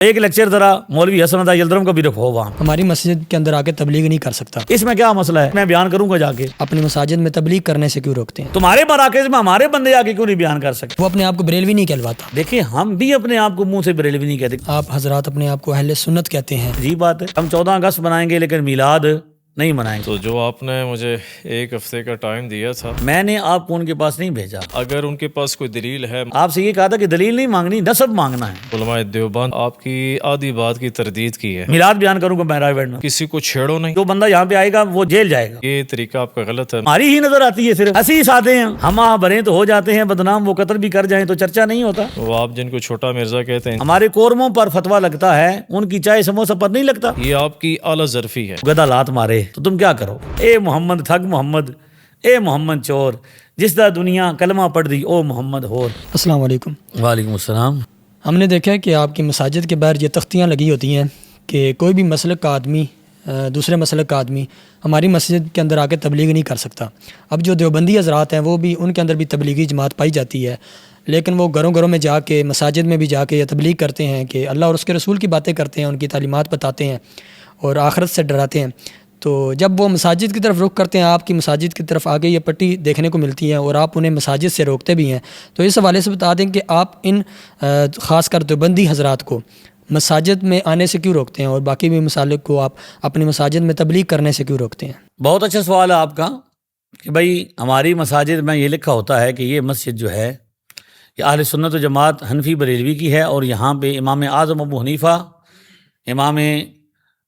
ایک لیکچر ذرا مولوی حسن عطا یلدرم کا بھی رکھو وہاں. ہماری مسجد کے اندر آ کے تبلیغ نہیں کر سکتا. اس میں کیا مسئلہ ہے؟ میں بیان کروں گا جا کے. اپنی مساجد میں تبلیغ کرنے سے کیوں روکتے ہیں؟ تمہارے مراکز میں ہمارے بندے آ کے کیوں نہیں بیان کر سکتے؟ وہ اپنے آپ کو بریلوی نہیں کہلواتا. دیکھیں ہم بھی اپنے آپ کو منہ سے بریلوی نہیں کہتے. آپ حضرات اپنے آپ کو اہل سنت کہتے ہیں. عجیب بات ہے. ہم 14 اگست منائیں گے لیکن میلاد نہیں منائیں گے. تو جو آپ نے مجھے ایک ہفتے کا ٹائم دیا تھا، میں نے آپ کو ان کے پاس نہیں بھیجا. اگر ان کے پاس کوئی دلیل ہے، آپ سے یہ کہا تھا کہ دلیل نہیں مانگنی، نسب مانگنا ہے. علماء دیوبند آپ کی آدھی بات کی تردید کی ہے. میلاد بیان کروں گا میں رائے میں. کسی کو چھیڑو نہیں، جو بندہ یہاں پہ آئے گا وہ جیل جائے گا. یہ طریقہ آپ کا غلط ہے. ہماری ہی نظر آتی ہے صرف. اسی سادے ہیں ہم، بھرے تو ہو جاتے ہیں بدنام، وہ قتل بھی کر جائیں تو چرچا نہیں ہوتا. وہ آپ جن کو چھوٹا مرزا کہتے ہیں، ہمارے قورموں پر فتویٰ لگتا ہے، ان کی چائے سموسہ پر نہیں لگتا. یہ آپ کی اعلیٰ ظرفی ہے. گدا لات مارے تو تم کیا کرو؟ اے محمد ٹھگ محمد، اے محمد چور، جس دا دنیا کلمہ پڑھ دی او محمد ہور. السلام علیکم. وعلیکم السلام. ہم نے دیکھا ہے کہ آپ کی مساجد کے باہر یہ تختیاں لگی ہوتی ہیں کہ کوئی بھی مسلک کا آدمی دوسرے مسلک کا آدمی ہماری مسجد کے اندر آ کے تبلیغ نہیں کر سکتا. اب جو دیوبندی حضرات ہیں وہ بھی، ان کے اندر بھی تبلیغی جماعت پائی جاتی ہے، لیکن وہ گھروں گھروں میں جا کے، مساجد میں بھی جا کے یہ تبلیغ کرتے ہیں کہ اللہ اور اس کے رسول کی باتیں کرتے ہیں، ان کی تعلیمات بتاتے ہیں اور آخرت سے ڈراتے ہیں. تو جب وہ مساجد کی طرف رخ کرتے ہیں، آپ کی مساجد کی طرف آگے یہ پٹی دیکھنے کو ملتی ہے اور آپ انہیں مساجد سے روکتے بھی ہیں. تو اس حوالے سے بتا دیں کہ آپ ان خاص کر دیوبندی حضرات کو مساجد میں آنے سے کیوں روکتے ہیں اور باقی بھی مسالک کو آپ اپنی مساجد میں تبلیغ کرنے سے کیوں روکتے ہیں؟ بہت اچھا سوال ہے آپ کا کہ بھائی ہماری مساجد میں یہ لکھا ہوتا ہے کہ یہ مسجد جو ہے یہ اہل سنت و جماعت حنفی بریلوی کی ہے، اور یہاں پہ امام اعظم ابو حنیفہ، امام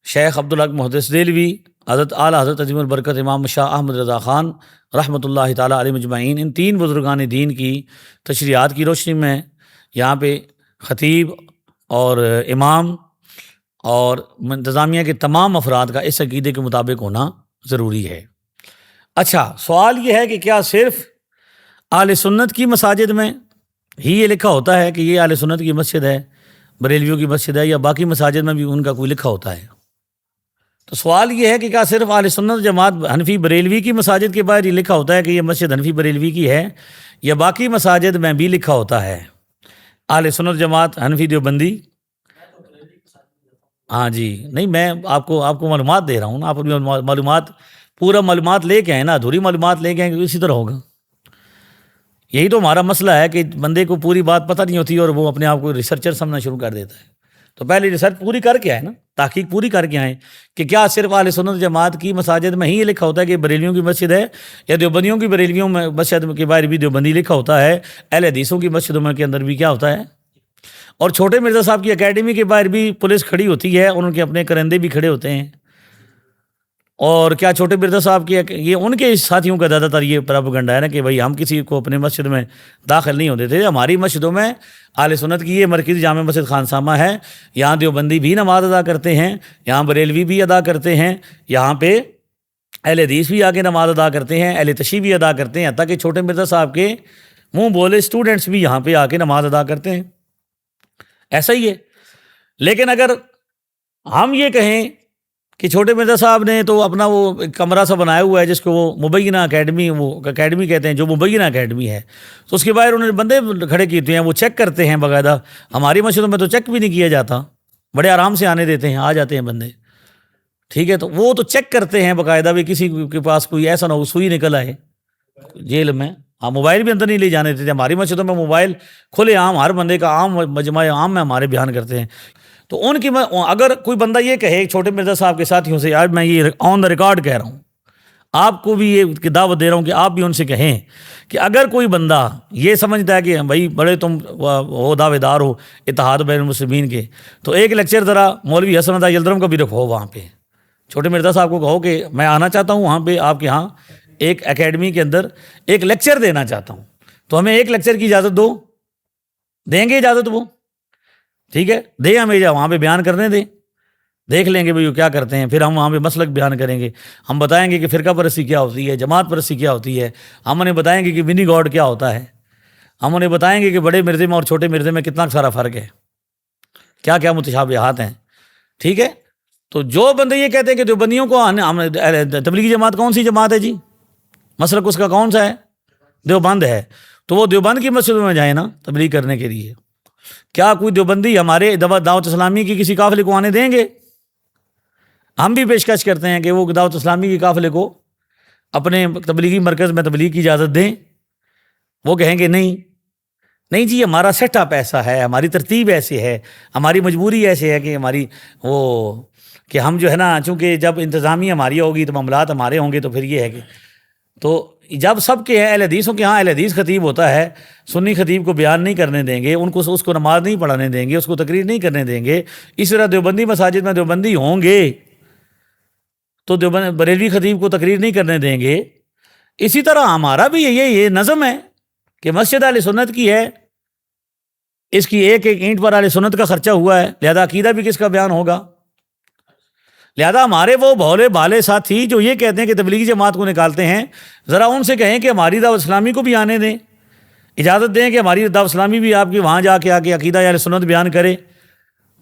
شیخ عبدالحق محدث دہلوی، حضرت اعلیٰ حضرت عظیم البرکت امام شاہ احمد رضا خان رحمۃ اللہ تعالیٰ علیہ مجمعین، ان 3 بزرگان دین کی تشریحات کی روشنی میں یہاں پہ خطیب اور امام اور انتظامیہ کے تمام افراد کا اس عقیدے کے مطابق ہونا ضروری ہے. اچھا، سوال یہ ہے کہ کیا صرف اہل سنت کی مساجد میں ہی یہ لکھا ہوتا ہے کہ یہ اہل سنت کی مسجد ہے، بریلویوں کی مسجد ہے، یا باقی مساجد میں بھی ان کا کوئی لکھا ہوتا ہے؟ تو سوال یہ ہے کہ کیا صرف اہل سنت جماعت حنفی بریلوی کی مساجد کے باہر یہ لکھا ہوتا ہے کہ یہ مسجد حنفی بریلوی کی ہے، یا باقی مساجد میں بھی لکھا ہوتا ہے اہل سنت جماعت حنفی دیوبندی؟ ہاں جی، نہیں میں آپ کو معلومات دے رہا ہوں نا، آپ اپنی معلومات پورا معلومات لے کے آئیں نا، ادھوری معلومات لے کے آئیں کہ اسی طرح ہوگا. یہی تو ہمارا مسئلہ ہے کہ بندے کو پوری بات پتہ نہیں ہوتی اور وہ اپنے آپ کو ریسرچر سمجھنا شروع کر دیتا ہے. تو پہلے ریسرچ پوری کر کے آئے نا، تحقیق پوری کر کے آئیں کہ کیا صرف اہل سنت جماعت کی مساجد میں ہی یہ لکھا ہوتا ہے کہ بریلویوں کی مسجد ہے، یا دیوبندیوں کی بریلویوں میں مسجد کے باہر بھی دیوبندی لکھا ہوتا ہے، اہل حدیثوں کی مسجدوں میں کے اندر بھی کیا ہوتا ہے؟ اور چھوٹے مرزا صاحب کی اکیڈمی کے باہر بھی پولیس کھڑی ہوتی ہے اور ان کے اپنے کرندے بھی کھڑے ہوتے ہیں. اور کیا چھوٹے مرزا صاحب کی یہ ان کے ساتھیوں کا زیادہ تر یہ پروپیگنڈا ہے نا کہ بھائی ہم کسی کو اپنے مسجد میں داخل نہیں ہوتے تھے. ہماری مسجدوں میں اہل سنت کی یہ مرکزی جامع مسجد خانسامہ ہے، یہاں دیوبندی بھی نماز ادا کرتے ہیں، یہاں بریلوی بھی ادا کرتے ہیں، یہاں پہ اہل حدیث بھی آ کے نماز ادا کرتے ہیں، اہل تشیع بھی ادا کرتے ہیں، حتیٰ کہ چھوٹے مرزا صاحب کے منہ بولے اسٹوڈنٹس بھی یہاں پہ آ کے نماز ادا کرتے ہیں. ایسا ہی ہے. لیکن اگر ہم یہ کہیں کہ چھوٹے مرزا صاحب نے تو اپنا وہ کمرہ سا بنایا ہوا ہے جس کو وہ مبینہ اکیڈمی، وہ اکیڈمی کہتے ہیں، جو مبینہ اکیڈمی ہے، تو اس کے باہر انہوں نے بندے کھڑے کیے ہیں، وہ چیک کرتے ہیں باقاعدہ. ہماری مسجدوں میں تو چیک بھی نہیں کیا جاتا، بڑے آرام سے آنے دیتے ہیں، آ جاتے ہیں بندے. ٹھیک ہے، تو وہ تو چیک کرتے ہیں باقاعدہ بھی کسی کے پاس کوئی ایسا نہ ہو سوئی نکل آئے جیل میں. ہاں، موبائل بھی اندر نہیں لے جانے دیتے. ہماری مسجدوں میں موبائل کھلے عام ہر بندے کا عام مجمع عام میں ہمارے بیان کرتے ہیں. تو ان کی اگر کوئی بندہ یہ کہے چھوٹے مرزا صاحب کے ساتھیوں سے، یار میں یہ آن دا ریکارڈ کہہ رہا ہوں، آپ کو بھی یہ دعوت دے رہا ہوں کہ آپ بھی ان سے کہیں کہ اگر کوئی بندہ یہ سمجھتا ہے کہ بھائی بڑے تم ہو دعوے دار ہو اتحاد بین المسلمین کے، تو ایک لیکچر ذرا مولوی حسن عطا یلدرم کا بھی رکھو وہاں پہ. چھوٹے مرزا صاحب کو کہو کہ میں آنا چاہتا ہوں وہاں پہ آپ کے ہاں ایک اکیڈمی کے اندر ایک لیکچر دینا چاہتا ہوں، تو ہمیں ایک لیکچر کی اجازت دو. دیں گے اجازت وہ؟ ٹھیک ہے، دیں ہمیں وہاں پہ بیان کرنے دیں، دیکھ لیں گے بھئی وہ کیا کرتے ہیں. پھر ہم وہاں پہ مسلک بیان کریں گے، ہم بتائیں گے کہ فرقہ پرستی کیا ہوتی ہے، جماعت پرستی کیا ہوتی ہے، ہم انہیں بتائیں گے کہ منی گاڈ کیا ہوتا ہے، ہم انہیں بتائیں گے کہ بڑے مرزے میں اور چھوٹے مرزے میں کتنا سارا فرق ہے، کیا کیا متشابہات ہیں. ٹھیک ہے، تو جو بندے یہ کہتے ہیں کہ دیوبندیوں کو تبلیغی جماعت کون سی جماعت ہے جی، مسلک اس کا کون سا ہے؟ دیوبند ہے. تو وہ دیوبند کی مسجدوں میں جائیں نا تبلیغ کرنے کے لیے. کیا کوئی دیوبندی ہمارے دعوت اسلامی کی کسی قافلے کو آنے دیں گے؟ ہم بھی پیشکش کرتے ہیں کہ وہ دعوت اسلامی کے قافلے کو اپنے تبلیغی مرکز میں تبلیغ کی اجازت دیں. وہ کہیں گے نہیں جی ہمارا سیٹ اپ ایسا ہے, ہماری ترتیب ایسی ہے, ہماری مجبوری ایسی ہے کہ ہماری کہ ہم جو ہے نا, چونکہ جب انتظامیہ ہماری ہوگی تو معاملات ہمارے ہوں گے, تو پھر یہ ہے کہ تو جب سب کے اہل حدیثوں کے ہاں اہل حدیث خطیب ہوتا ہے, سنی خطیب کو بیان نہیں کرنے دیں گے, ان کو اس کو نماز نہیں پڑھانے دیں گے, اس کو تقریر نہیں کرنے دیں گے. اس طرح دیوبندی مساجد میں دیوبندی ہوں گے تو بریلوی خطیب کو تقریر نہیں کرنے دیں گے. اسی طرح ہمارا بھی یہ نظم ہے کہ مسجد اہل سنت کی ہے, اس کی ایک ایک اینٹ پر اہل سنت کا خرچہ ہوا ہے, لہذا عقیدہ بھی کس کا بیان ہوگا. لہذا ہمارے وہ بھولے بھالے ساتھی جو یہ کہتے ہیں کہ تبلیغی جماعت کو نکالتے ہیں, ذرا ان سے کہیں کہ ہماری دعوت اسلامی کو بھی آنے دیں, اجازت دیں کہ ہماری دعوت اسلامی بھی آپ کی وہاں جا کے عقیدہ اہل سنت بیان کرے,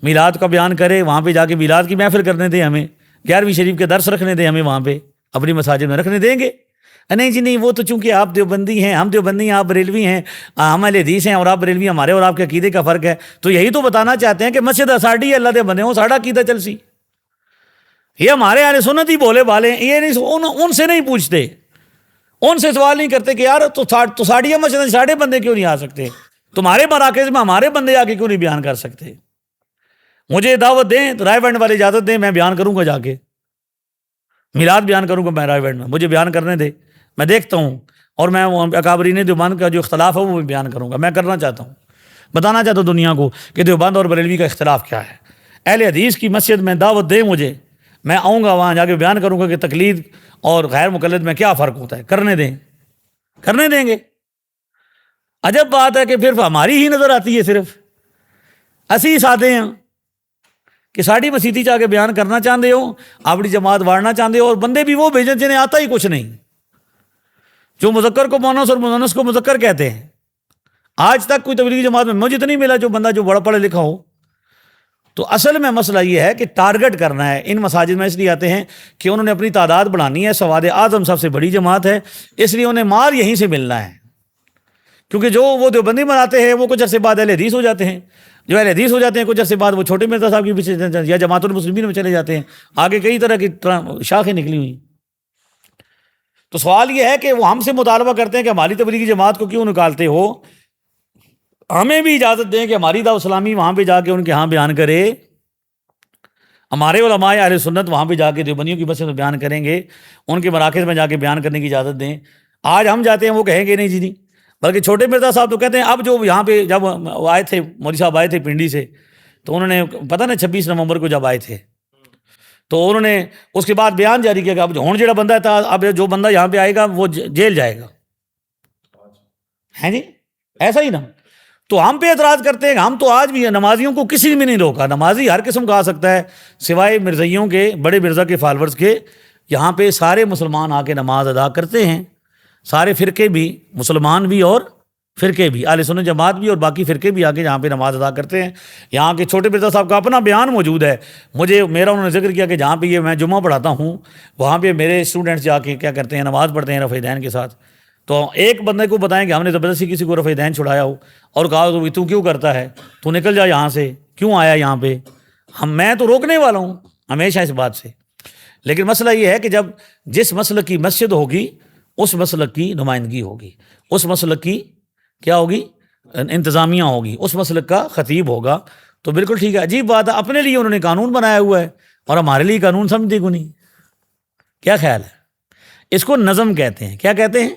میلاد کا بیان کرے, وہاں پہ جا کے میلاد کی محفل کرنے دیں, ہمیں 11ویں شریف کے درس رکھنے دیں, ہمیں وہاں پہ اپنی مساجد میں رکھنے دیں گے. نہیں جی نہیں, وہ تو چونکہ آپ دیوبندی ہیں, ہم دیوبندی ہیں, آپ بریلوی ہیں, ہم اہل حدیث ہیں اور آپ بریلوی, ہمارے اور آپ کے عقیدے کا فرق ہے. تو یہی تو بتانا چاہتے ہیں کہ مسجد ساڈی اللہ دے بنے ہوں, ساڈا عقیدہ چلسی. یہ ہمارے اہل سنت ہی بولے بالے, یہ نہیں ان سے نہیں پوچھتے, ان سے سوال نہیں کرتے کہ یار تو ساڑی مسجد ساڑھے بندے کیوں نہیں آ سکتے, تمہارے مراکز میں ہمارے بندے آ کے کیوں نہیں بیان کر سکتے. مجھے دعوت دیں تو رائے بینڈ والے اجازت دیں, میں بیان کروں گا, جا کے میلاد بیان کروں گا میں رائے بینڈ میں, مجھے بیان کرنے دے, میں دیکھتا ہوں, اور میں اکابرین دیوبند کا جو اختلاف ہے وہ بھی بیان کروں گا. میں کرنا چاہتا ہوں, بتانا چاہتا ہوں دنیا کو کہ دیوبند اور بریلوی کا اختلاف کیا ہے. اہل حدیث کی مسجد میں دعوت دیں مجھے, میں آؤں گا, وہاں جا کے بیان کروں گا کہ تقلید اور غیر مقلد میں کیا فرق ہوتا ہے. کرنے دیں گے. عجب بات ہے کہ پھر ہماری ہی نظر آتی ہے, صرف اسی سادے ہیں کہ ساڑی مسیتی چاہ کے بیان کرنا چاہتے ہو, اپنی جماعت واڑنا چاہتے ہو, اور بندے بھی وہ بھیجیں جنہیں آتا ہی کچھ نہیں, جو مذکر کو مونس اور مونس کو مذکر کہتے ہیں. آج تک کوئی تبلیغی جماعت میں مجھے تو نہیں ملا جو بندہ جو بڑا پڑھا لکھا ہو. تو اصل میں مسئلہ یہ ہے کہ ٹارگٹ کرنا ہے. ان مساجد میں اس لیے آتے ہیں کہ انہوں نے اپنی تعداد بڑھانی ہے, سواد اعظم سب سے بڑی جماعت ہے, اس لیے انہیں مال یہیں سے ملنا ہے. کیونکہ جو وہ دیوبندی مناتے ہیں وہ کچھ عرصے بعد اہل حدیث ہو جاتے ہیں, جو اہل حدیث ہو جاتے ہیں کچھ عرصے بعد وہ چھوٹے مرزا صاحب کے پیچھے یا جماعت المسلمین میں چلے جاتے ہیں. آگے کئی طرح کی شاخیں نکلی ہوئی. تو سوال یہ ہے کہ وہ ہم سے مطالبہ کرتے ہیں کہ ہماری تبلیغی جماعت کو کیوں نکالتے ہو, ہمیں بھی اجازت دیں کہ ہماری دعوت اسلامی وہاں پہ جا کے ان کے ہاں بیان کرے, ہمارے علماء اہل سنت وہاں پہ جا کے دیوبندیوں کی مسجد میں بیان کریں گے, ان کے مراکز میں جا کے بیان کرنے کی اجازت دیں. آج ہم جاتے ہیں وہ کہیں گے نہیں جی نہیں, بلکہ چھوٹے مرزا صاحب تو کہتے ہیں. اب جو یہاں پہ جب آئے تھے مودی صاحب آئے تھے پنڈی سے, تو انہوں نے پتہ نا 26 نومبر کو جب آئے تھے تو انہوں نے اس کے بعد بیان جاری کیا کہ اب ہون جڑا بندہ تھا, اب جو بندہ یہاں پہ آئے گا وہ جیل جائے گا. ہیں جی ایسا ہی نا. تو ہم پہ اعتراض کرتے ہیں. ہم تو آج بھی نمازیوں کو کسی نے بھی نہیں روکا, نمازی ہر قسم کا آ سکتا ہے سوائے مرزائیوں کے, بڑے مرزا کے فالورز کے. یہاں پہ سارے مسلمان آ کے نماز ادا کرتے ہیں, سارے فرقے بھی, مسلمان بھی اور فرقے بھی, اہل سنت جماعت بھی اور باقی فرقے بھی آ کے یہاں پہ نماز ادا کرتے ہیں. یہاں کے چھوٹے مرزا صاحب کا اپنا بیان موجود ہے. انہوں نے ذکر کیا کہ جہاں پہ یہ میں جمعہ پڑھاتا ہوں وہاں پہ میرے اسٹوڈنٹس جا کے کیا کرتے ہیں, نماز پڑھتے ہیں رفع دین کے ساتھ. تو ایک بندے کو بتائیں کہ ہم نے زبردستی کسی کو رفع دین چھڑایا ہو اور کہا تو کیوں کرتا ہے, تو نکل جا یہاں سے, کیوں آیا یہاں پہ. میں تو روکنے والا ہوں ہمیشہ اس بات سے. لیکن مسئلہ یہ ہے کہ جب جس مسلک کی مسجد ہوگی اس مسلک کی نمائندگی ہوگی, اس مسلک کی کیا ہوگی, انتظامیہ ہوگی, اس مسلک کا خطیب ہوگا, تو بالکل ٹھیک ہے. عجیب بات ہے, اپنے لیے انہوں نے قانون بنایا ہوا ہے اور ہمارے لیے قانون سمجھتے کو نہیں. کیا خیال ہے؟ اس کو نظم کہتے ہیں. کیا کہتے ہیں؟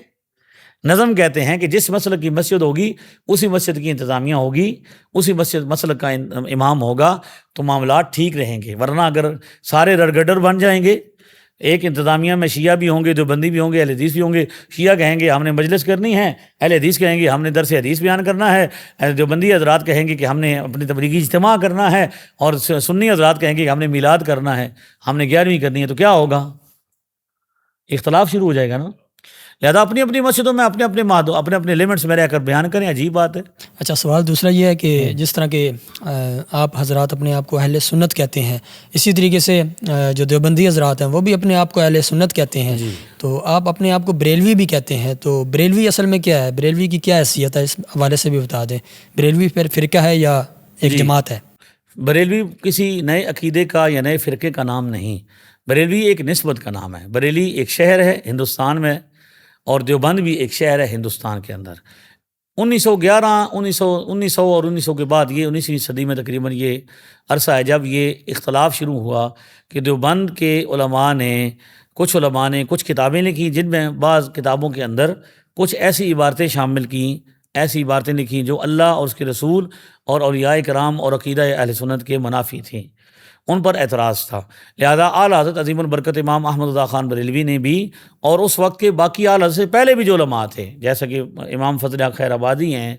نظم کہتے ہیں کہ جس مسلک کی مسجد ہوگی اسی مسجد کی انتظامیہ ہوگی, اسی مسلک کا امام ہوگا, تو معاملات ٹھیک رہیں گے. ورنہ اگر سارے رڑگڈر بن جائیں گے, ایک انتظامیہ میں شیعہ بھی ہوں گے, دیوبندی بھی ہوں گے, اہل حدیث بھی ہوں گے. شیعہ کہیں گے ہم نے مجلس کرنی ہے, اہل حدیث کہیں گے ہم نے درس حدیث بیان کرنا ہے, دیوبندی حضرات کہیں گے کہ ہم نے اپنی تبلیغی اجتماع کرنا ہے, اور سنی حضرات کہیں گے کہ ہم نے میلاد کرنا ہے, ہم نے 11ویں کرنی ہے. تو کیا ہوگا؟ اختلاف شروع ہو جائے گا نا. لہٰذا اپنی اپنی مسجدوں میں اپنے اپنے لیمٹس میں رہ کر بیان کریں. عجیب بات ہے. اچھا, سوال دوسرا یہ ہے کہ جس طرح کہ آپ حضرات اپنے آپ کو اہل سنت کہتے ہیں, اسی طریقے سے جو دیوبندی حضرات ہیں وہ بھی اپنے آپ کو اہل سنت کہتے ہیں. تو تو آپ اپنے آپ کو بریلوی بھی کہتے ہیں، تو بریلوی اصل میں کیا ہے؟ بریلوی کی کیا حیثیت ہے؟ اس حوالے سے بھی بتا دیں. بریلوی پھر فرقہ ہے یا ایک جماعت ہے؟ بریلوی کسی نئے عقیدے کا یا نئے فرقے کا نام نہیں، بریلوی ایک نسبت کا نام ہے. بریلی ایک شہر ہے ہندوستان میں، اور دیوبند بھی ایک شہر ہے ہندوستان کے اندر. 1911 اور 1900 کے بعد، یہ 19ویں صدی میں تقریباً یہ عرصہ ہے جب یہ اختلاف شروع ہوا کہ دیوبند کے کچھ علماء نے کچھ کتابیں لکھی، جن میں بعض کتابوں کے اندر کچھ ایسی عبارتیں شامل کیں، ایسی عبارتیں لکھیں جو اللہ اور اس کے رسول اور اولیاء کرام اور عقیدہ اہل سنت کے منافی تھیں. ان پر اعتراض تھا. لہذا اعلیٰ حضرت عظیم البرکت امام احمد رضا خان بریلوی نے بھی، اور اس وقت کے باقی اعلیٰ حضرت سے پہلے بھی جو علماء تھے، جیسا کہ امام فضل حق خیر آبادی ہیں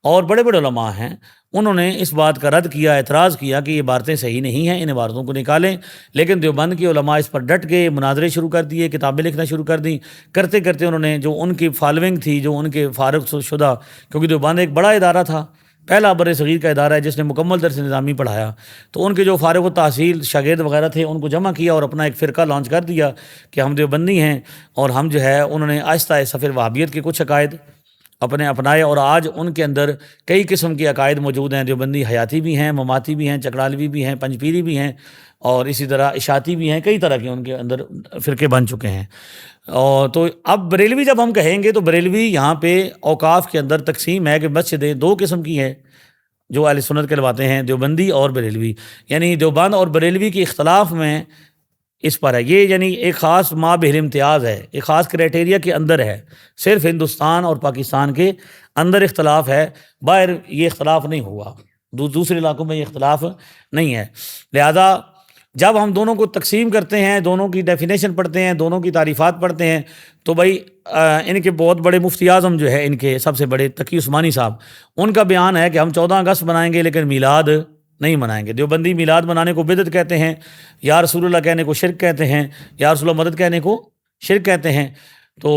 اور بڑے بڑے علماء ہیں، انہوں نے اس بات کا رد کیا، اعتراض کیا کہ یہ عبارتیں صحیح نہیں ہیں، ان عبارتوں کو نکالیں. لیکن دیوبند کے علماء اس پر ڈٹ گئے، مناظرے شروع کر دیے، کتابیں لکھنا شروع کر دیں. کرتے کرتے انہوں نے، جو ان کی فالوئنگ تھی، جو ان کے فارغ شدہ، کیونکہ دیوبند ایک بڑا ادارہ تھا، پہلا بر صغیر کا ادارہ ہے جس نے مکمل درس نظامی پڑھایا، تو ان کے جو فارغ التحصیل شاگرد وغیرہ تھے ان کو جمع کیا اور اپنا ایک فرقہ لانچ کر دیا کہ ہم دیوبندی ہیں. اور ہم جو ہے، انہوں نے آہستہ آہستہ پھر وہابیت کے کچھ عقائد اپنائے، اور آج ان کے اندر کئی قسم کے عقائد موجود ہیں. دیوبندی حیاتی بھی ہیں، مماتی بھی ہیں، چکرالوی بھی ہیں، پنجپیری بھی ہیں، اور اسی طرح اشاعتی بھی ہیں. کئی طرح کے ان کے اندر فرقے بن چکے ہیں. اور تو اب بریلوی جب ہم کہیں گے تو بریلوی یہاں پہ اوقاف کے اندر تقسیم ہے کہ مسجدیں دو قسم کی ہیں جو اہل سنت کہلواتے ہیں، دیوبندی اور بریلوی. یعنی دیوبند اور بریلوی کے اختلاف میں اس پر ہے. یہ یعنی ایک خاص مابہر امتیاز ہے، ایک خاص کرائٹیریا کے اندر ہے. صرف ہندوستان اور پاکستان کے اندر اختلاف ہے، باہر یہ اختلاف نہیں ہوا، دوسرے علاقوں میں یہ اختلاف نہیں ہے. لہذا جب ہم دونوں کو تقسیم کرتے ہیں، دونوں کی ڈیفینیشن پڑھتے ہیں، دونوں کی تعریفات پڑھتے ہیں، تو بھائی ان کے بہت بڑے مفتی اعظم جو ہے، ان کے سب سے بڑے تقی عثمانی صاحب، ان کا بیان ہے کہ ہم 14 اگست منائیں گے لیکن میلاد نہیں منائیں گے. دیوبندی میلاد منانے کو بدعت کہتے ہیں، یا رسول اللہ کہنے کو شرک کہتے ہیں، یا رسول اللہ مدد کہنے کو شرک کہتے ہیں. تو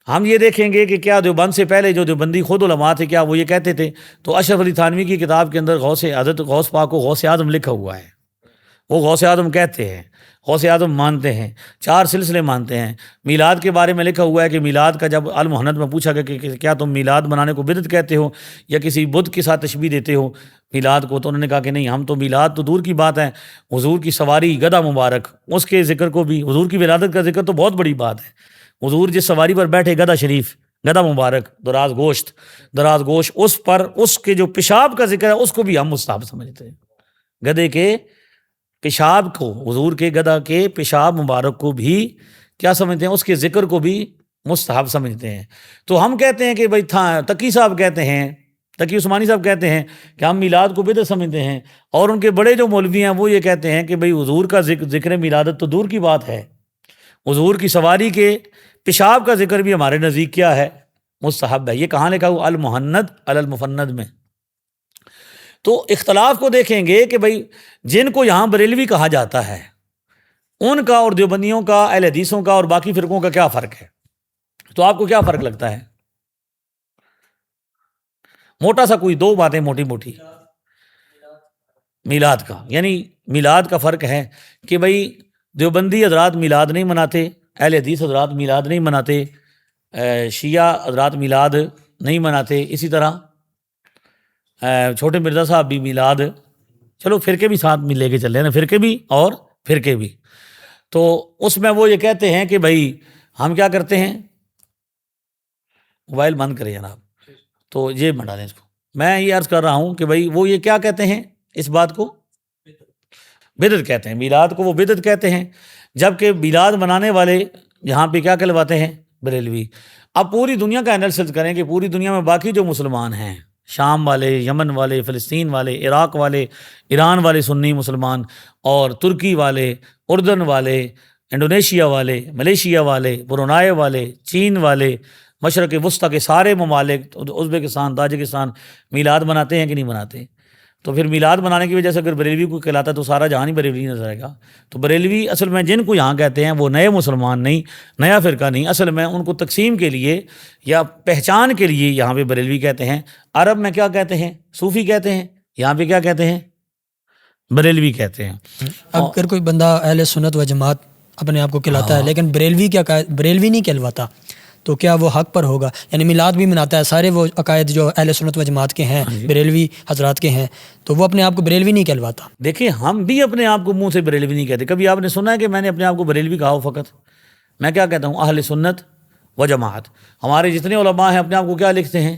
ہم یہ دیکھیں گے کہ کیا دیوبند سے پہلے جو دیوبندی خود علماء تھے کیا وہ یہ کہتے تھے؟ تو اشرف علی تھانوی کی کتاب کے اندر حضرت غوث پاک کو غوث اعظم لکھا ہوا ہے. وہ غوث اعظم کہتے ہیں، غوث اعظم مانتے ہیں، 4 سلسلے مانتے ہیں. میلاد کے بارے میں لکھا ہوا ہے کہ میلاد کا جب المحنت میں پوچھا گیا کہ کیا تم میلاد منانے کو بدعت کہتے ہو یا کسی بدھ کے ساتھ تشبیہ دیتے ہو میلاد کو، تو انہوں نے کہا کہ نہیں، ہم تو میلاد تو دور کی بات ہے، حضور کی سواری گدھا مبارک، اس کے ذکر کو بھی، حضور کی ولادت کا ذکر تو بہت بڑی بات ہے. حضور جس سواری پر بیٹھے گدھا شریف، گدھا مبارک، دراز گوشت، اس پر اس کے جو پیشاب کا ذکر ہے اس کو بھی ہم مستحب سمجھتے ہیں. گدھے کے پیشاب کو، حضور کے گدھا کے پیشاب مبارک کو بھی کیا سمجھتے ہیں؟ اس کے ذکر کو بھی مستحب سمجھتے ہیں. تو ہم کہتے ہیں کہ بھائی تقی صاحب کہتے ہیں، تقی عثمانی صاحب کہتے ہیں کہ ہم میلاد کو بدعت سمجھتے ہیں، اور ان کے بڑے جو مولوی ہیں وہ یہ کہتے ہیں کہ بھائی حضور کا ذکر میلادت تو دور کی بات ہے، حضور کی سواری کے پیشاب کا ذکر بھی ہمارے نزدیک کیا ہے؟ مستحب ہے. یہ کہاں لکھا ہوا؟ المحند علی المفند میں. تو اختلاف کو دیکھیں گے کہ بھائی جن کو یہاں بریلوی کہا جاتا ہے ان کا اور دیوبندیوں کا، اہل حدیثوں کا اور باقی فرقوں کا کیا فرق ہے؟ تو آپ کو کیا فرق لگتا ہے؟ موٹا سا کوئی 2 باتیں موٹی میلاد کا، یعنی میلاد کا فرق ہے کہ بھائی دیوبندی حضرات میلاد نہیں مناتے، اہل حدیث حضرات میلاد نہیں مناتے، شیعہ حضرات میلاد نہیں مناتے، اسی طرح چھوٹے مرزا صاحب بھی میلاد، چلو فرقے بھی ساتھ میں لے کے چل رہے ہیں، فرقے بھی اور فرقے بھی. تو اس میں وہ یہ کہتے ہیں کہ بھائی ہم کیا کرتے ہیں، موبائل بند کریں جناب، تو یہ بنا لیں اس کو. میں یہ عرض کر رہا ہوں کہ بھائی وہ یہ کیا کہتے ہیں، اس بات کو بدعت کہتے ہیں، میلاد کو وہ بدعت کہتے ہیں، جبکہ میلاد منانے والے یہاں پہ کیا کہلواتے ہیں؟ بریلوی. اب پوری دنیا کا انالیسس کریں کہ پوری دنیا میں باقی جو مسلمان ہیں، شام والے، یمن والے، فلسطین والے، عراق والے، ایران والے سنی مسلمان، اور ترکی والے، اردن والے، انڈونیشیا والے، ملیشیا والے، برونائی والے، چین والے، مشرق وسطیٰ کے سارے ممالک، ازبکستان، تاجکستان میلاد مناتے ہیں کہ نہیں مناتے؟ تو پھر میلاد منانے کی وجہ سے اگر بریلوی کو کہلاتا ہے تو سارا جہان ہی بریلوی نظر آئے گا. تو بریلوی اصل میں جن کو یہاں کہتے ہیں وہ نئے مسلمان نہیں، نیا فرقہ نہیں، اصل میں ان کو تقسیم کے لیے یا پہچان کے لیے یہاں پہ بریلوی کہتے ہیں. عرب میں کیا کہتے ہیں؟ صوفی کہتے ہیں. یہاں پہ کیا کہتے ہیں؟ بریلوی کہتے ہیں. اب اگر کوئی بندہ اہل سنت و جماعت اپنے آپ کو کہلاتا ہے، لیکن بریلوی کیا بریلوی نہیں کہلواتا، تو کیا وہ حق پر ہوگا؟ یعنی میلاد بھی مناتا ہے، سارے وہ عقائد جو اہل سنت و جماعت کے ہیں، بریلوی حضرات کے ہیں، تو وہ اپنے آپ کو بریلوی نہیں کہلواتا؟ دیکھیں ہم بھی اپنے آپ کو منہ سے بریلوی نہیں کہتے. کبھی آپ نے سنا ہے کہ میں نے اپنے آپ کو بریلوی کہا ہو؟ فقط میں کیا کہتا ہوں؟ اہل سنت و جماعت. ہمارے جتنے علماء ہیں اپنے آپ کو کیا لکھتے ہیں؟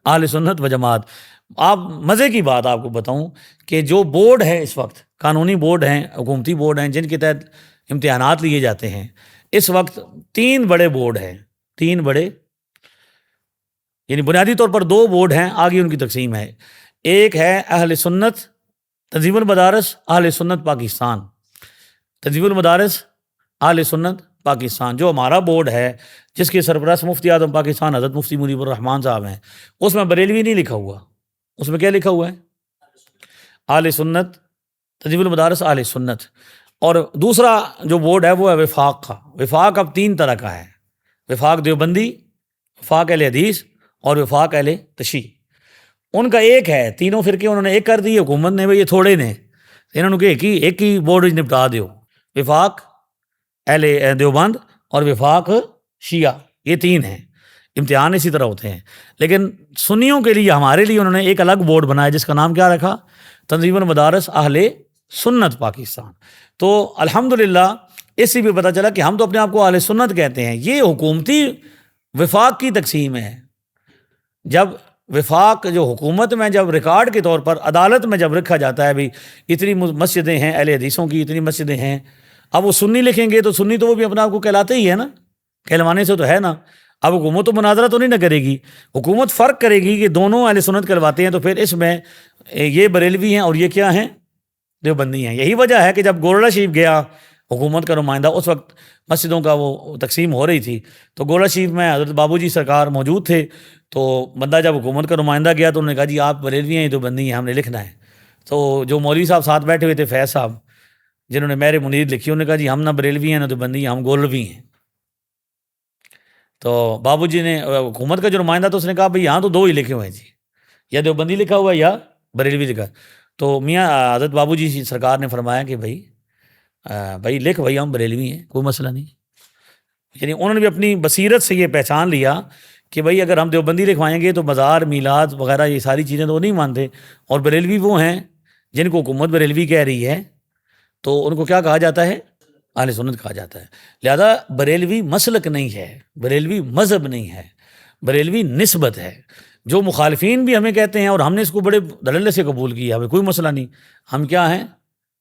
اہل سنت و جماعت. آپ مزے کی بات آپ کو بتاؤں کہ جو بورڈ ہے اس وقت، قانونی بورڈ ہیں، حکومتی بورڈ ہیں جن کے تحت امتحانات لیے جاتے ہیں، اس وقت 3 بڑے بورڈ ہیں. 3 بڑے، یعنی بنیادی طور پر 2 بورڈ ہیں، آگے ان کی تقسیم ہے. ایک ہے اہل سنت تنظیم المدارس اہل سنت پاکستان، تنظیم المدارس اہل سنت پاکستان جو ہمارا بورڈ ہے، جس کے سربراہ مفتی اعظم پاکستان حضرت مفتی منیب الرحمان صاحب ہیں. اس میں بریلوی نہیں لکھا ہوا، اس میں کیا لکھا ہوا ہے؟ اہل سنت، تنظیم المدارس اہل سنت. اور دوسرا جو بورڈ ہے وہ ہے وفاق کا. وفاق اب 3 طرح کا ہے: وفاق دیوبندی، وفاق اہل حدیث اور وفاق اہل تشیع. ان کا ایک ہے، تینوں فرقے انہوں نے ایک کر دی حکومت نے. یہ تھوڑے نے، انہوں نے کہ ایک ہی بورڈ نپٹا دیو، وفاق اہل دیوبند اور وفاق شیعہ. یہ 3 ہیں. امتحان اسی طرح ہوتے ہیں. لیکن سنیوں کے لیے، ہمارے لیے انہوں نے ایک الگ بورڈ بنایا جس کا نام کیا رکھا؟ تنظیم المدارس اہل سنت پاکستان. تو الحمدللہ اس سے بھی پتہ چلا کہ ہم تو اپنے آپ کو اہل سنت کہتے ہیں. یہ حکومتی وفاق کی تقسیم ہے. جب وفاق جو حکومت میں جب ریکارڈ کے طور پر عدالت میں جب رکھا جاتا ہے بھی اتنی مسجدیں ہیں اہل حدیثوں کی، اتنی مسجدیں ہیں، اب وہ سنی لکھیں گے تو سنی تو وہ بھی اپنے آپ کو کہلاتے ہی ہے نا، کہلوانے سے تو ہے نا. اب حکومت تو مناظرہ تو نہیں نہ کرے گی، حکومت فرق کرے گی کہ دونوں اہل سنت کہلواتے ہیں، تو پھر اس میں یہ بریلوی ہیں اور یہ کیا ہیں؟ دیوبندی ہیں. یہی وجہ ہے کہ جب گولڑا شریف گیا حکومت کا نمائندہ، اس وقت مسجدوں کا وہ تقسیم ہو رہی تھی، تو گولڑا شریف میں حضرت بابو جی سرکار موجود تھے. تو بندہ جب حکومت کا نمائندہ گیا تو انہوں نے کہا جی آپ بریلوی ہیں، یہ دیوبندی ہیں، ہم نے لکھنا ہے. تو جو مولوی صاحب ساتھ بیٹھے ہوئے تھے، فیض صاحب جنہوں نے مہر منیر لکھی، انہوں نے کہا جی ہم نہ بریلوی ہیں نہ دیوبندی ہیں، ہم گولوی ہیں. تو بابو جی نے، حکومت کا جو نمائندہ تھا، اس نے کہا بھئی یہاں تو 2 ہی لکھے ہوئے ہیں جی، یا دیوبندی لکھا ہوا ہے یا بریلوی لکھا. تو میاں حضرت بابو جی سرکار نے فرمایا کہ بھائی لکھ، بھائی ہم بریلوی ہیں، کوئی مسئلہ نہیں. یعنی انہوں نے بھی اپنی بصیرت سے یہ پہچان لیا کہ بھئی اگر ہم دیوبندی لکھوائیں گے تو مزار میلاد وغیرہ یہ ساری چیزیں تو وہ نہیں مانتے، اور بریلوی وہ ہیں جن کو حکومت بریلوی کہہ رہی ہے، تو ان کو کیا کہا جاتا ہے؟ اہل سنت کہا جاتا ہے. لہذا بریلوی مسلک نہیں ہے، بریلوی مذہب نہیں ہے، بریلوی نسبت ہے. جو مخالفین بھی ہمیں کہتے ہیں اور ہم نے اس کو بڑے دللے سے قبول کیا، ہمیں کوئی مسئلہ نہیں، ہم کیا ہیں؟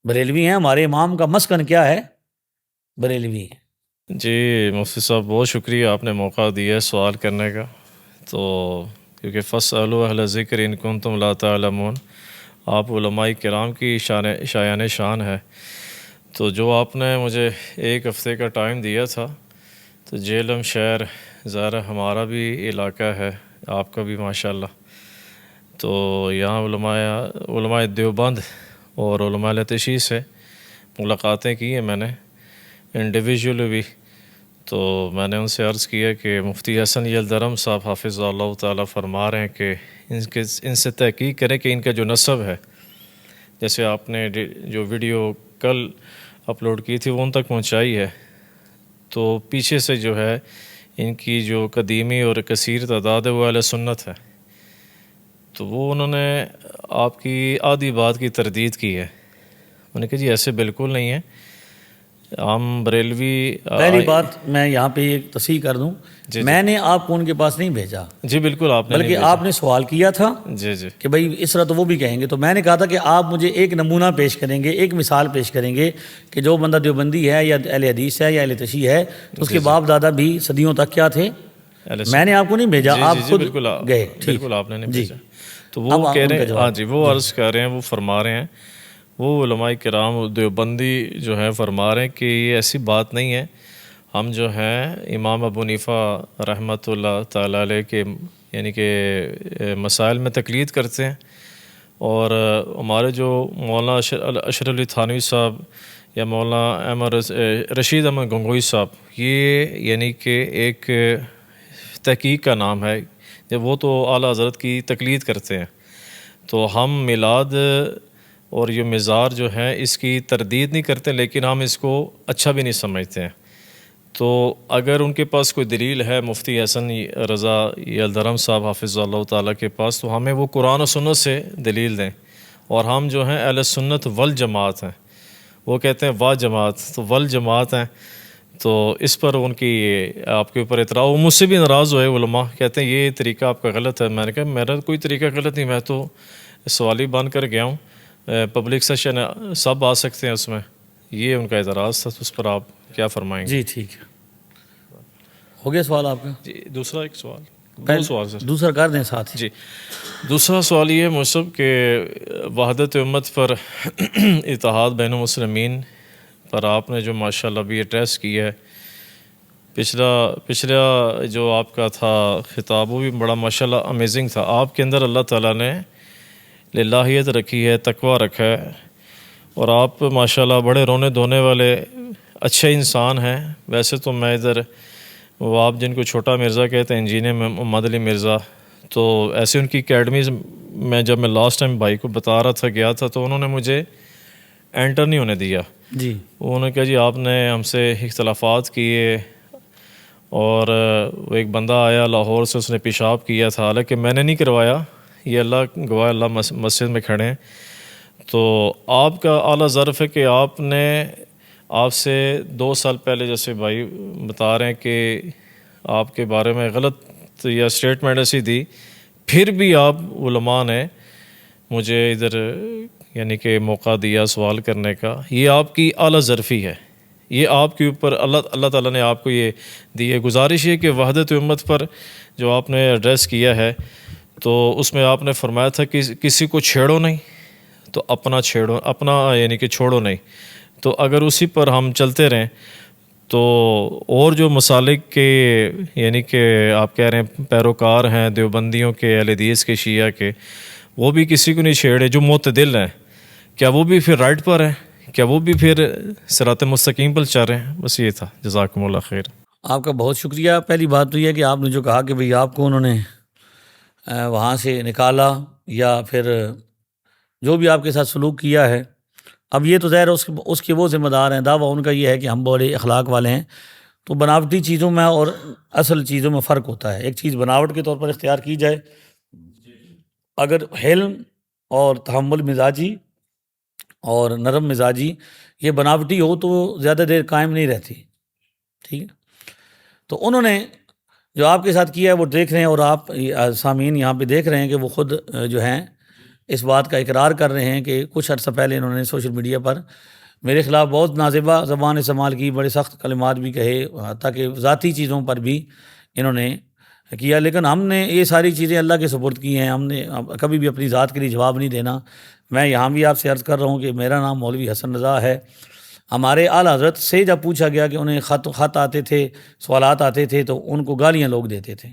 بریلوی ہیں. ہمارے امام کا مسکن کیا ہے؟ بریلوی ہے. جی مفتی صاحب بہت شکریہ، آپ نے موقع دیا ہے سوال کرنے کا. تو کیونکہ فاسألوا اہل ذکر ان کنتم لا تعلمون، آپ علماء کرام کی شایان شان ہے. تو جو آپ نے مجھے 1 ہفتے کا ٹائم دیا تھا، تو جیلم شہر ظاہر ہمارا بھی علاقہ ہے، آپ کا بھی ماشاءاللہ. تو یہاں علماء دیوبند اور علماء تشیع سے ملاقاتیں کی ہیں میں نے انڈیویجول بھی. تو میں نے ان سے عرض کیا کہ مفتی حسن یلدرم صاحب حافظ اللہ تعالیٰ فرما رہے ہیں کہ ان سے تحقیق کریں کہ ان کا جو نسب ہے، جیسے آپ نے جو ویڈیو کل اپلوڈ کی تھی وہ ان تک پہنچائی ہے، تو پیچھے سے جو ہے ان کی جو قدیمی اور کثیر تعداد ہے وہ اہل سنت ہے. تو وہ انہوں نے آپ کی آدھی بات کی تردید کی ہے. انہوں نے کہا جی ایسے بالکل نہیں ہے، ہم بریلوی. پہلی بات میں یہاں پہ ایک تصحیح کر دوں، میں نے آپ کو ان کے پاس نہیں بھیجا. جی بالکل آپ نے بلکہ آپ نے سوال کیا تھا جی جی کہ بھائی اس طرح تو وہ بھی کہیں گے، تو میں نے کہا تھا کہ آپ مجھے ایک نمونہ پیش کریں گے، ایک مثال پیش کریں گے کہ جو بندہ دیوبندی ہے یا اہل حدیث ہے یا اہل تشیع ہے تو اس کے باپ دادا بھی صدیوں تک کیا تھے. میں نے آپ کو نہیں بھیجا، آپ خود گئے. بالکل آپ نے نہیں بھیجا. تو وہ کہہ رہے ہیں، ہاں جی وہ عرض کر رہے ہیں، وہ فرما رہے ہیں، وہ علماء کرام دیوبندی جو ہیں فرما رہے ہیں کہ یہ ایسی بات نہیں ہے. ہم جو ہیں امام ابو حنیفہ رحمۃ اللہ تعالیٰ علیہ کے یعنی کہ مسائل میں تقلید کرتے ہیں، اور ہمارے جو مولانا اشرف علی تھانوی صاحب یا مولانا رشید احمد گنگوئی صاحب، یہ یعنی کہ ایک تحقیق کا نام ہے، وہ تو اعلیٰ حضرت کی تقلید کرتے ہیں. تو ہم میلاد اور یہ مزار جو ہے اس کی تردید نہیں کرتے، لیکن ہم اس کو اچھا بھی نہیں سمجھتے ہیں. تو اگر ان کے پاس کوئی دلیل ہے مفتی حسن رضا یلدرم صاحب حافظ اللہ تعالیٰ کے پاس، تو ہمیں وہ قرآن و سنت سے دلیل دیں. اور ہم جو ہیں اہل سنت والجماعت ہیں. وہ کہتے ہیں وا جماعت، تو والجماعت ہیں. تو اس پر ان کی آپ کے اوپر اعتراض، وہ مجھ سے بھی ناراض ہوئے علماء، کہتے ہیں یہ طریقہ آپ کا غلط ہے. میں نے کہا میرا کوئی طریقہ غلط نہیں، میں تو سوالی بن کر گیا ہوں. پبلک سیشن ہے، سب آ سکتے ہیں اس میں. یہ ان کا اعتراض تھا، تو اس پر آپ کیا فرمائیں گے؟ جی ٹھیک ہے، ہو گیا سوال آپ کا؟ جی دوسرا ایک سوال، دو سوال سر. دوسرا کر دیں ساتھ ہی. جی دوسرا سوال یہ ہے مصعب کہ وحدت امت پر اتحاد بین المسلمین پر آپ نے جو ماشاءاللہ بھی ایڈریس کی ہے، پچھلا جو آپ کا تھا خطاب وہ بھی بڑا ماشاءاللہ امیزنگ تھا. آپ کے اندر اللہ تعالیٰ نے للہیت رکھی ہے، تقویٰ رکھا ہے، اور آپ ماشاءاللہ بڑے رونے دھونے والے اچھے انسان ہیں. ویسے تو میں ادھر وہ آپ جن کو چھوٹا مرزا کہتے ہیں انجینئر محمد علی مرزا، تو ایسے ان کی اکیڈمیز میں جب میں لاسٹ ٹائم بھائی کو بتا رہا تھا گیا تھا، تو انہوں نے مجھے انٹر نہیں ہونے دیا. جی انہوں نے کہا جی آپ نے ہم سے اختلافات کیے، اور وہ ایک بندہ آیا لاہور سے، اس نے پیشاب کیا تھا، حالانکہ میں نے نہیں کروایا، یہ اللہ گواہ، اللہ مسجد میں کھڑے ہیں. تو آپ کا اعلیٰ ظرف ہے کہ آپ سے 2 سال پہلے جیسے بھائی بتا رہے ہیں کہ آپ کے بارے میں غلط یا اسٹیٹمنٹ ایسی دی، پھر بھی آپ علماء نے مجھے ادھر یعنی کہ موقع دیا سوال کرنے کا. یہ آپ کی اعلیٰ ظرفی ہے، یہ آپ کے اوپر اللہ تعالیٰ نے آپ کو یہ دی ہے. گزارش یہ کہ وحدت امت پر جو آپ نے ایڈریس کیا ہے، تو اس میں آپ نے فرمایا تھا کہ کسی کو چھیڑو نہیں تو اپنا یعنی کہ چھوڑو نہیں. تو اگر اسی پر ہم چلتے رہیں تو اور جو مسالک کے یعنی کہ آپ کہہ رہے ہیں پیروکار ہیں دیوبندیوں کے، اہل حدیث کے، شیعہ کے، وہ بھی کسی کو نہیں چھیڑے، جو معتدل ہیں، کیا وہ بھی پھر رائٹ پر ہیں؟ کیا وہ بھی پھر صراط مستقیم پر چل رہے ہیں؟ بس یہ تھا. جزاکم اللہ خیر. آپ کا بہت شکریہ. پہلی بات تو یہ کہ آپ نے جو کہا کہ بھئی آپ کو انہوں نے وہاں سے نکالا یا پھر جو بھی آپ کے ساتھ سلوک کیا ہے، اب یہ تو ظاہر اس کے وہ ذمہ دار ہیں. دعویٰ ان کا یہ ہے کہ ہم بڑے اخلاق والے ہیں. تو بناوٹی چیزوں میں اور اصل چیزوں میں فرق ہوتا ہے. ایک چیز بناوٹ کے طور پر اختیار کی جائے، اگر حلم اور تحمل مزاجی اور نرم مزاجی یہ بناوٹی ہو تو زیادہ دیر قائم نہیں رہتی. ٹھیک ہے، تو انہوں نے جو آپ کے ساتھ کیا ہے وہ دیکھ رہے ہیں، اور آپ سامعین یہاں پہ دیکھ رہے ہیں کہ وہ خود جو ہیں اس بات کا اقرار کر رہے ہیں کہ کچھ عرصہ پہلے انہوں نے سوشل میڈیا پر میرے خلاف بہت نازیبا زبان استعمال کی، بڑے سخت کلمات بھی کہے، حتیٰ کہ ذاتی چیزوں پر بھی انہوں نے کیا. لیکن ہم نے یہ ساری چیزیں اللہ کے سپرد کی ہیں. ہم نے کبھی بھی اپنی ذات کے لیے جواب نہیں دینا. میں یہاں بھی آپ سے عرض کر رہا ہوں کہ میرا نام مولوی حسن رضا ہے. ہمارے اعلیٰ حضرت سے جب پوچھا گیا کہ انہیں خط آتے تھے، سوالات آتے تھے، تو ان کو گالیاں لوگ دیتے تھے.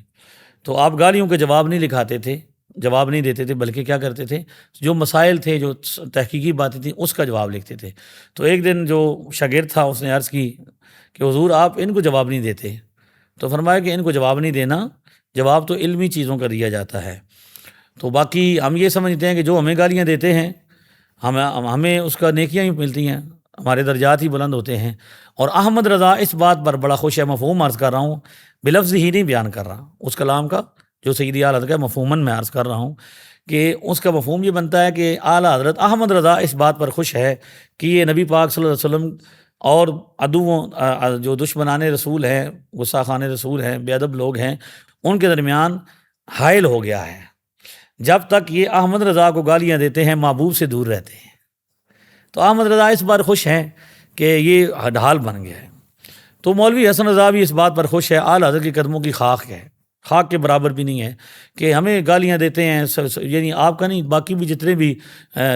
تو آپ گالیوں کے جواب نہیں لکھاتے تھے، جواب نہیں دیتے تھے، بلکہ کیا کرتے تھے، جو مسائل تھے، جو تحقیقی باتیں تھیں، اس کا جواب لکھتے تھے. تو ایک دن جو شاگرد تھا اس نے عرض کی کہ حضور آپ ان کو جواب نہیں دیتے. تو فرمایا کہ ان کو جواب نہیں دینا، جواب تو علمی چیزوں کا دیا جاتا ہے. تو باقی ہم یہ سمجھتے ہیں کہ جو ہمیں گالیاں دیتے ہیں ہمیں اس کا نیکیاں ہی ملتی ہیں، ہمارے درجات ہی بلند ہوتے ہیں. اور احمد رضا اس بات پر بڑا خوش ہے. مفہوم عرض کر رہا ہوں، بلفظ ہی نہیں بیان کر رہا، اس کلام کا جو سیدی اعلیٰ حضرت کا مفہوماً میں عرض کر رہا ہوں کہ اس کا مفہوم یہ بنتا ہے کہ اعلیٰ حضرت احمد رضا اس بات پر خوش ہے کہ یہ نبی پاک صلی اللہ علیہ وسلم اور عدووں جو دشمنان رسول ہیں، گستاخان رسول ہیں، بے ادب لوگ ہیں، ان کے درمیان حائل ہو گیا ہے. جب تک یہ احمد رضا کو گالیاں دیتے ہیں محبوب سے دور رہتے ہیں. تو احمد رضا اس بار خوش ہیں کہ یہ ڈھال بن گیا ہے. تو مولوی حسن رضا بھی اس بات پر خوش ہے. اعلیٰ حضرت کے قدموں کی خاک ہے، خاک کے برابر بھی نہیں ہے کہ ہمیں گالیاں دیتے ہیں. یعنی آپ کا نہیں، باقی بھی جتنے بھی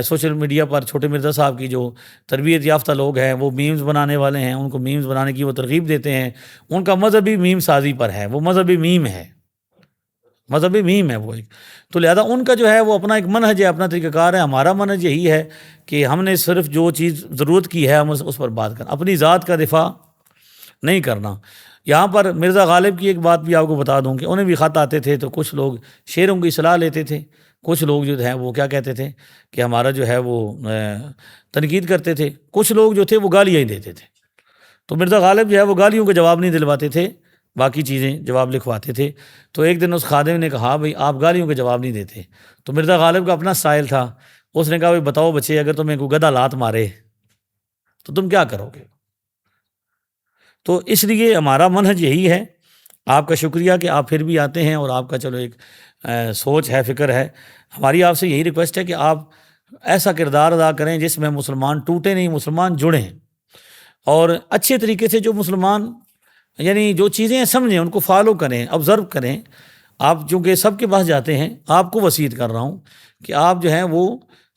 سوشل میڈیا پر چھوٹے مرزا صاحب کی جو تربیت یافتہ لوگ ہیں، وہ میمز بنانے والے ہیں، ان کو میمز بنانے کی وہ ترغیب دیتے ہیں. ان کا مذہبی میم سازی پر ہے، وہ مذہبی میم ہے، مذہبی میم ہے وہ ایک. تو لہذا ان کا جو ہے وہ اپنا ایک منہج ہے، اپنا طریقہ کار ہے. ہمارا منہج یہی ہے کہ ہم نے صرف جو چیز ضرورت کی ہے ہم اس پر بات کریں، اپنی ذات کا دفاع نہیں کرنا. یہاں پر مرزا غالب کی ایک بات بھی آپ کو بتا دوں کہ انہیں بھی خط آتے تھے تو کچھ لوگ شعروں کی صلاح لیتے تھے. کچھ لوگ جو ہیں وہ کیا کہتے تھے کہ ہمارا جو ہے وہ تنقید کرتے تھے، کچھ لوگ جو تھے وہ گالیاں ہی دیتے تھے. تو مرزا غالب جو ہے وہ گالیوں کے جواب نہیں دلواتے تھے، باقی چیزیں جواب لکھواتے تھے. تو ایک دن اس خادم نے کہا بھئی آپ گالیوں کے جواب نہیں دیتے. تو مرزا غالب کا اپنا سٹائل تھا، اس نے کہا بھئی بتاؤ بچے، اگر تمہیں کوئی گدھا لات مارے تو تم کیا کرو گے؟ تو اس لیے ہمارا منہج یہی ہے. آپ کا شکریہ کہ آپ پھر بھی آتے ہیں، اور آپ کا چلو ایک سوچ ہے، فکر ہے. ہماری آپ سے یہی ریکویسٹ ہے کہ آپ ایسا کردار ادا کریں جس میں مسلمان ٹوٹے نہیں، مسلمان جڑیں، اور اچھے طریقے سے جو مسلمان یعنی جو چیزیں سمجھیں ان کو فالو کریں، آبزرو کریں. آپ چونکہ سب کے پاس جاتے ہیں، آپ کو وصیت کر رہا ہوں کہ آپ جو ہیں وہ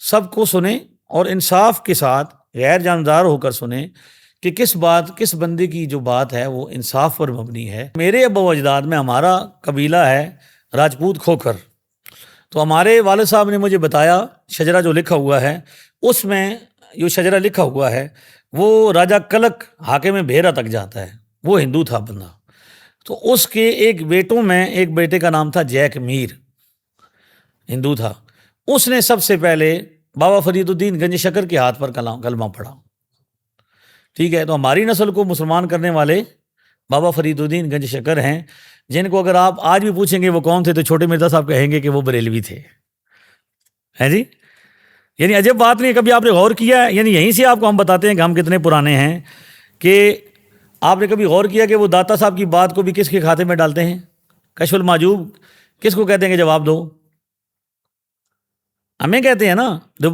سب کو سنیں اور انصاف کے ساتھ غیر جانبدار ہو کر سنیں کہ کس بندے کی جو بات ہے وہ انصاف پر مبنی ہے. میرے ابا و اجداد میں ہمارا قبیلہ ہے راجپوت کھوکھر. تو ہمارے والد صاحب نے مجھے بتایا شجرہ جو لکھا ہوا ہے، اس میں جو شجرہ لکھا ہوا ہے وہ راجہ کلک حاکم بھیرا تک جاتا ہے. وہ ہندو تھا بندہ. تو اس کے ایک بیٹوں میں ایک بیٹے کا نام تھا جیک میر، ہندو تھا. اس نے سب سے پہلے بابا فرید الدین گنج شکر کے ہاتھ پر کلمہ پڑھا. ٹھیک ہے. تو ہماری نسل کو مسلمان کرنے والے بابا فرید الدین گنج شکر ہیں، جن کو اگر آپ آج بھی پوچھیں گے وہ کون تھے تو چھوٹے مرزا صاحب کہیں گے کہ وہ بریلوی تھے. ہے جی، یعنی عجب بات نہیں. کبھی آپ نے غور کیا ہے؟ یعنی یہیں سے آپ کو ہم بتاتے ہیں کہ ہم کتنے پرانے ہیں. کہ آپ نے کبھی غور کیا کہ وہ داتا صاحب کی بات کو بھی کس کے کھاتے میں ڈالتے ہیں؟ کشف المحجوب کس کو کہتے ہیں کہ جواب دو؟ ہمیں کہتے ہیں نا، جو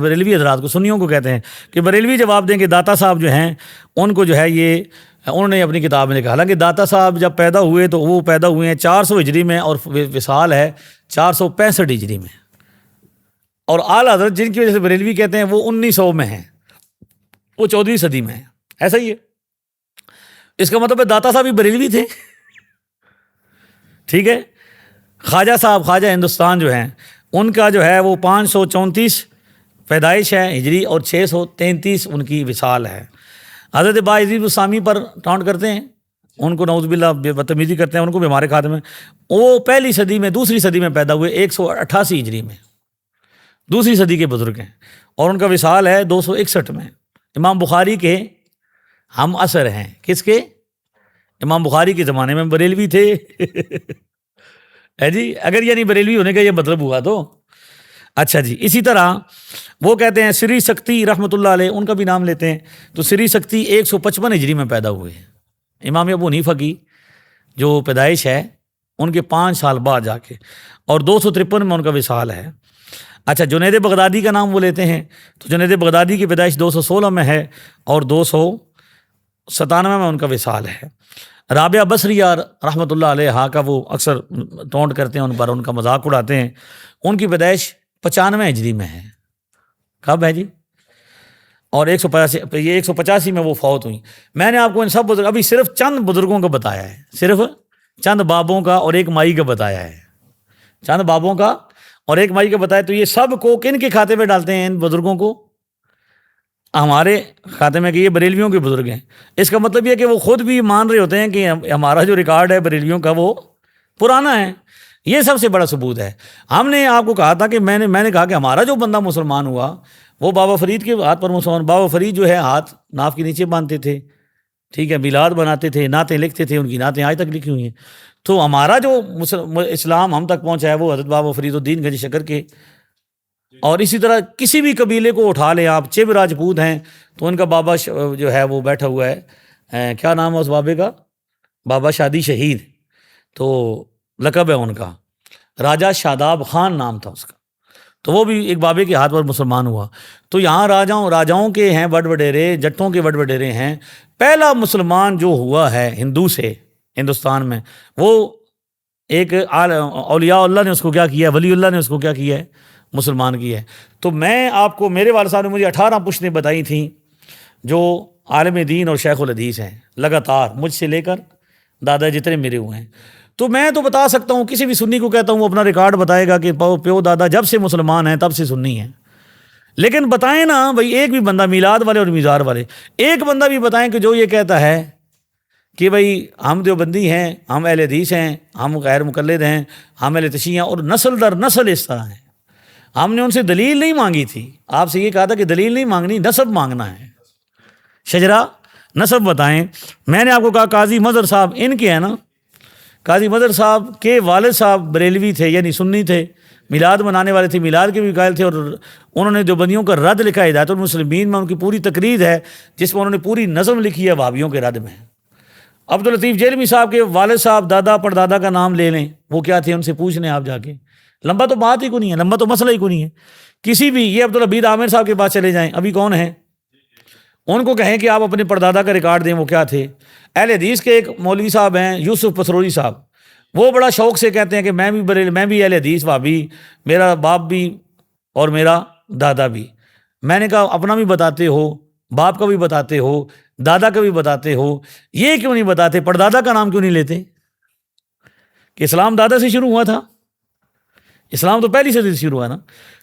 بریلوی حضرات کو، سنیوں کو کہتے ہیں کہ بریلوی جواب دیں کہ داتا صاحب جو ہیں ان کو جو ہے یہ انہوں نے اپنی کتاب میں لکھا. حالانکہ داتا صاحب جب پیدا ہوئے تو وہ پیدا ہوئے ہیں 400 ہجری میں، اور وصال ہے 465 ہجری میں. اور اعلیٰ حضرت جن کی وجہ سے بریلوی کہتے ہیں وہ 1900 میں ہیں، وہ 14ویں صدی میں ہیں. ایسا ہی ہے. اس کا مطلب ہے داتا صاحب بھی بریلوی تھے. ٹھیک ہے. خواجہ صاحب، خواجہ ہندوستان جو ہیں، ان کا جو ہے وہ 534 پیدائش ہے ہجری، اور 633 ان کی وصال ہے. حضرت باعزیز السامی پر ٹاؤنٹ کرتے ہیں، ان کو نعوذ باللہ بدتمیزی کرتے ہیں، ان کو بھی ہمارے خاتمے میں. وہ پہلی صدی میں، دوسری صدی میں پیدا ہوئے، 188 ہجری میں، دوسری صدی کے بزرگ ہیں. اور ان کا وصال ہے 261 میں. امام بخاری کے ہم عصر ہیں. کس کے؟ امام بخاری کے زمانے میں بریلوی تھے. ہے جی. اگر یعنی بریلوی ہونے کا یہ مطلب ہوا تو اچھا جی. اسی طرح وہ کہتے ہیں سری سکتی رحمۃ اللہ علیہ، ان کا بھی نام لیتے ہیں. تو سری سکتی 155 ہجری میں پیدا ہوئے ہیں. امام ابو حنیفہ کی جو پیدائش ہے ان کے 5 سال بعد جا کے، اور 253 میں ان کا وصال ہے. اچھا، جنید بغدادی کا نام وہ لیتے ہیں. تو جنید بغدادی کی پیدائش 216 میں ہے، اور 297 میں ان کا وصال ہے. رابعہ بصریہ رحمۃ اللہ علیہ کا وہ اکثر ٹونٹ کرتے ہیں ان پر، ان کا مذاق اڑاتے ہیں. ان کی پیدائش 95 ہجری میں ہے. کب ہے جی؟ اور 185 میں وہ فوت ہوئی. میں نے آپ کو ان سب بزرگ ابھی صرف چند بزرگوں کا بتایا ہے، صرف چند بابوں کا اور ایک مائی کا بتایا ہے. چند بابوں کا اور ایک مائی کا بتایا. تو یہ سب کو کن کے کھاتے میں ڈالتے ہیں؟ ان بزرگوں کو ہمارے کھاتے میں کہ یہ بریلویوں کے بزرگ ہیں. اس کا مطلب یہ کہ وہ خود بھی مان رہے ہوتے ہیں کہ ہمارا جو ریکارڈ ہے بریلویوں کا وہ پرانا ہے. یہ سب سے بڑا ثبوت ہے. ہم نے آپ کو کہا تھا کہ میں نے کہا کہ ہمارا جو بندہ مسلمان ہوا وہ بابا فرید کے ہاتھ پر مسلمان. بابا فرید جو ہے ہاتھ ناف کے نیچے باندھتے تھے. ٹھیک ہے. میلاد بناتے تھے، نعتیں لکھتے تھے. ان کی نعتیں آج تک لکھی ہوئی ہیں. تو ہمارا جو اسلام ہم تک پہنچا ہے وہ حضرت بابا فرید الدین گنج شکر کے. اور اسی طرح کسی بھی قبیلے کو اٹھا لیں آپ، چب راجپوت ہیں تو ان کا بابا جو ہے وہ بیٹھا ہوا ہے. کیا نام ہے اس بابے کا؟ بابا شادی شہید. تو لقب ہے ان کا، راجہ شاداب خان نام تھا اس کا. تو وہ بھی ایک بابے کے ہاتھ پر مسلمان ہوا. تو یہاں راجاؤں کے ہیں بڑ وڈیرے، جٹوں کے بڑ وڈیرے ہیں. پہلا مسلمان جو ہوا ہے ہندو سے ہندوستان میں، وہ ایک اولیاء اللہ نے اس کو کیا کیا ہے، ولی اللہ نے اس کو کیا کیا ہے، مسلمان کی ہے. تو میں آپ کو، میرے والد صاحب نے مجھے 18 پشتیں بتائی تھیں جو عالم دین اور شیخ الحدیث ہیں، لگاتار مجھ سے لے کر دادا جتنے میرے ہوئے ہیں. تو میں تو بتا سکتا ہوں، کسی بھی سنی کو کہتا ہوں وہ اپنا ریکارڈ بتائے گا کہ پیو دادا جب سے مسلمان ہیں تب سے سنی ہیں. لیکن بتائیں نا بھائی، ایک بھی بندہ، میلاد والے اور میزار والے، ایک بندہ بھی بتائیں کہ جو یہ کہتا ہے کہ بھئی ہم دیوبندی ہیں، ہم اہل حدیث ہیں، ہم غیر مقلد ہیں، ہم اہل تشیع ہیں، اور نسل در نسل اس طرح ہیں۔ ہم نے ان سے دلیل نہیں مانگی تھی، آپ سے یہ کہا تھا کہ دلیل نہیں مانگنی، نسب مانگنا ہے، شجرہ نسب بتائیں۔ میں نے آپ کو کہا قاضی مظہر صاحب ان کے ہیں نا، قاضی مظہر صاحب کے والد صاحب بریلوی تھے، یعنی سنی تھے، میلاد منانے والے تھے، میلاد کے بھی قائل تھے، اور انہوں نے دیوبندیوں کا رد لکھا ہے ہدایت المسلمین میں، ان کی پوری تقریر ہے جس میں انہوں نے پوری نظم لکھی ہے وہابیوں کے رد میں۔ عبداللطیف جیلمی صاحب کے والد صاحب دادا پردادا کا نام لے لیں، وہ کیا تھے ان سے پوچھ لیں آپ جا کے، لمبا تو بات ہی کو نہیں ہے، لمبا تو مسئلہ ہی کو نہیں ہے کسی بھی۔ یہ عبدالعبید عامر صاحب کے پاس چلے جائیں، ابھی کون ہیں، ان کو کہیں کہ آپ اپنے پردادا کا ریکارڈ دیں وہ کیا تھے۔ اہل حدیث کے ایک مولوی صاحب ہیں یوسف پسروری صاحب، وہ بڑا شوق سے کہتے ہیں کہ میں بھی اہل حدیث وہابی، میرا باپ بھی اور میرا دادا بھی۔ میں نے کہا اپنا بھی بتاتے ہو، باپ کا بھی بتاتے ہو، دادا کا بھی بتاتے ہو، یہ کیوں نہیں بتاتے، پردادا کا نام کیوں نہیں لیتے؟ کہ اسلام دادا سے شروع ہوا تھا، اسلام تو پہلی صدی سے شروع ہوا نا،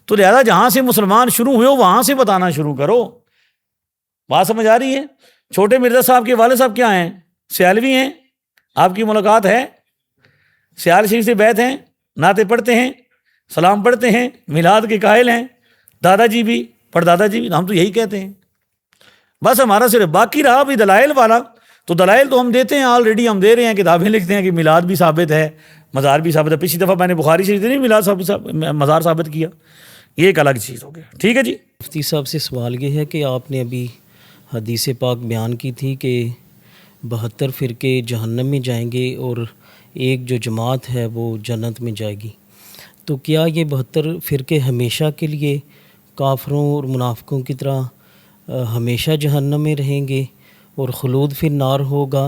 تو لہذا جہاں سے مسلمان شروع ہوئے وہاں سے بتانا شروع کرو۔ بات سمجھ آ رہی ہے؟ چھوٹے مرزا صاحب کے والد صاحب کیا ہیں؟ سیالوی ہیں، آپ کی ملاقات ہے، سیال شریف سے بیعت ہیں، نعتیں پڑھتے ہیں، سلام پڑھتے ہیں، میلاد کے قائل ہیں، دادا جی بھی پردادا جی بھی، ہم تو یہی کہتے ہیں۔ بس ہمارا صرف باقی رہا بھی دلائل والا، تو دلائل تو ہم دیتے ہیں، آلریڈی ہم دے رہے ہیں، کتابیں لکھتے ہیں کہ میلاد بھی ثابت ہے، مزار بھی ثابت ہے۔ پچھلی دفعہ میں نے بخاری شریف سے نہیں میلاد مزار ثابت کیا، یہ ایک الگ چیز ہو گیا۔ ٹھیک ہے جی۔ مفتی صاحب سے سوال یہ ہے کہ آپ نے ابھی حدیث پاک بیان کی تھی کہ 72 فرقے جہنم میں جائیں گے اور ایک جو جماعت ہے وہ جنت میں جائے گی، تو کیا یہ 72 فرقے ہمیشہ کے لیے کافروں اور منافقوں کی طرح ہمیشہ جہنم میں رہیں گے اور خلود فی النار ہوگا،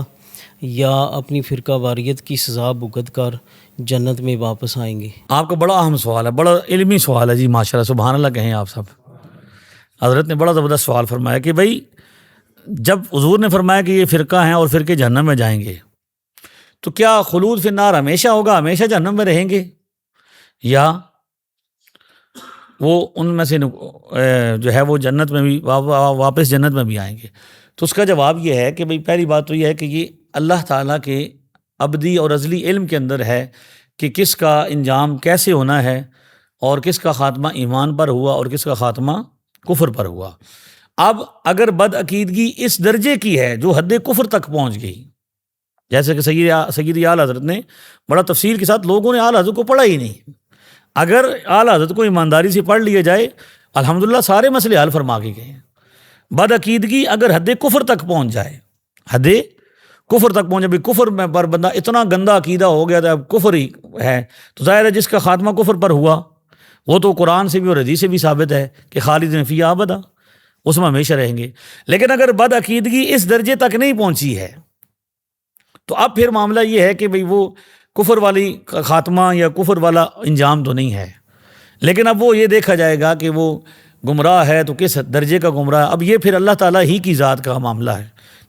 یا اپنی فرقہ واریت کی سزا بھگت کر جنت میں واپس آئیں گے؟ آپ کا بڑا اہم سوال ہے، بڑا علمی سوال ہے جی، ماشاءاللہ سبحان اللہ کہیں آپ سب۔ حضرت نے بڑا زبردست سوال فرمایا کہ بھائی جب حضور نے فرمایا کہ یہ فرقہ ہیں اور فرقے جہنم میں جائیں گے، تو کیا خلود فی النار ہمیشہ ہوگا، ہمیشہ جہنم میں رہیں گے، یا وہ ان میں سے جو ہے وہ جنت میں بھی واپس جنت میں بھی آئیں گے؟ تو اس کا جواب یہ ہے کہ بھئی پہلی بات تو یہ ہے کہ یہ اللہ تعالیٰ کے ابدی اور ازلی علم کے اندر ہے کہ کس کا انجام کیسے ہونا ہے، اور کس کا خاتمہ ایمان پر ہوا اور کس کا خاتمہ کفر پر ہوا۔ اب اگر بدعقیدگی اس درجے کی ہے جو حد کفر تک پہنچ گئی، جیسے کہ سید اعلیٰ حضرت نے بڑا تفصیل کے ساتھ، لوگوں نے اعلیٰ حضرت کو پڑھا ہی نہیں، اگر اعلیٰ حضرت کو ایمانداری سے پڑھ لیا جائے الحمدللہ سارے مسئلے حل فرما کے گئے ہیں۔ بدعقیدگی اگر حد کفر تک پہنچ جائے، حد کفر تک پہنچے، بھی کفر میں پر بندہ اتنا گندا عقیدہ ہو گیا تھا، اب کفر ہی ہے، تو ظاہر ہے جس کا خاتمہ کفر پر ہوا وہ تو قرآن سے بھی اور حدیث سے بھی ثابت ہے کہ خالدین فیہا ابدا، اس میں ہمیشہ رہیں گے۔ لیکن اگر بدعقیدگی اس درجے تک نہیں پہنچی ہے تو اب پھر معاملہ یہ ہے کہ بھئی وہ کفر والی خاتمہ یا کفر والا انجام تو نہیں ہے، لیکن اب وہ یہ دیکھا جائے گا کہ وہ گمراہ ہے تو کس درجے کا گمراہ ہے۔ اب یہ پھر اللہ تعالیٰ ہی کی ذات کا معاملہ ہے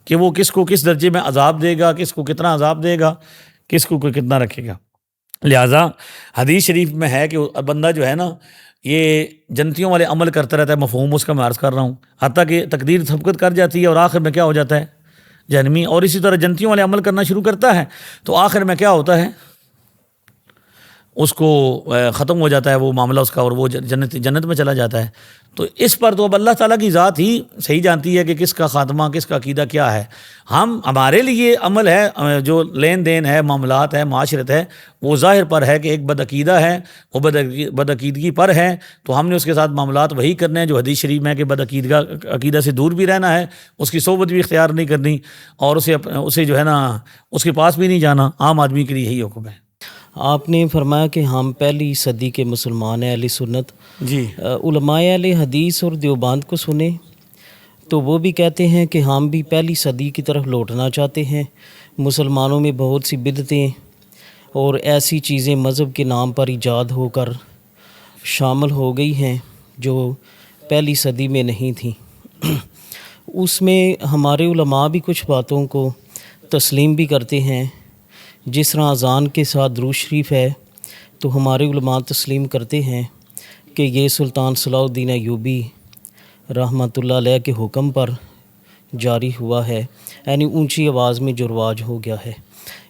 کہ وہ کس کو کس درجے میں عذاب دے گا، کس کو کتنا عذاب دے گا، کس کو کتنا رکھے گا۔ لہٰذا حدیث شریف میں ہے کہ بندہ جو ہے نا یہ جنتیوں والے عمل کرتا رہتا ہے، مفہوم اس کا میں عرض کر رہا ہوں، حتیٰ کہ تقدیر سبقت کر جاتی ہے اور آخر میں کیا ہو جاتا ہے، جہنمی۔ اور اسی طرح جنتیوں والے عمل کرنا شروع کرتا ہے تو آخر میں کیا ہوتا ہے، اس کو ختم ہو جاتا ہے وہ معاملہ اس کا، اور وہ جنت میں چلا جاتا ہے۔ تو اس پر تو اب اللہ تعالیٰ کی ذات ہی صحیح جانتی ہے کہ کس کا خاتمہ، کس کا عقیدہ کیا ہے۔ ہمارے لیے عمل ہے، جو لین دین ہے، معاملات ہے، معاشرت ہے، وہ ظاہر پر ہے کہ ایک بدعقیدہ ہے، وہ بدعقیدگی پر ہے، تو ہم نے اس کے ساتھ معاملات وہی کرنے ہیں جو حدیث شریف میں ہے کہ عقیدہ سے دور بھی رہنا ہے، اس کی صحبت بھی اختیار نہیں کرنی، اور اسے جو ہے نا اس کے پاس بھی نہیں جانا۔ عام آدمی کے لیے یہی حکم ہے۔ آپ نے فرمایا کہ ہم پہلی صدی کے مسلمان ہیں، اہل سنت۔ جی، علماء اہل حدیث اور دیوبند کو سنیں تو وہ بھی کہتے ہیں کہ ہم بھی پہلی صدی کی طرف لوٹنا چاہتے ہیں۔ مسلمانوں میں بہت سی بدعتیں اور ایسی چیزیں مذہب کے نام پر ایجاد ہو کر شامل ہو گئی ہیں جو پہلی صدی میں نہیں تھیں۔ اس میں ہمارے علماء بھی کچھ باتوں کو تسلیم بھی کرتے ہیں، جس طرح اذان کے ساتھ درود شریف ہے تو ہمارے علماء تسلیم کرتے ہیں کہ یہ سلطان صلاح الدین ایوبی رحمۃ اللہ علیہ کے حکم پر جاری ہوا ہے، یعنی اونچی آواز میں جو رواج ہو گیا ہے۔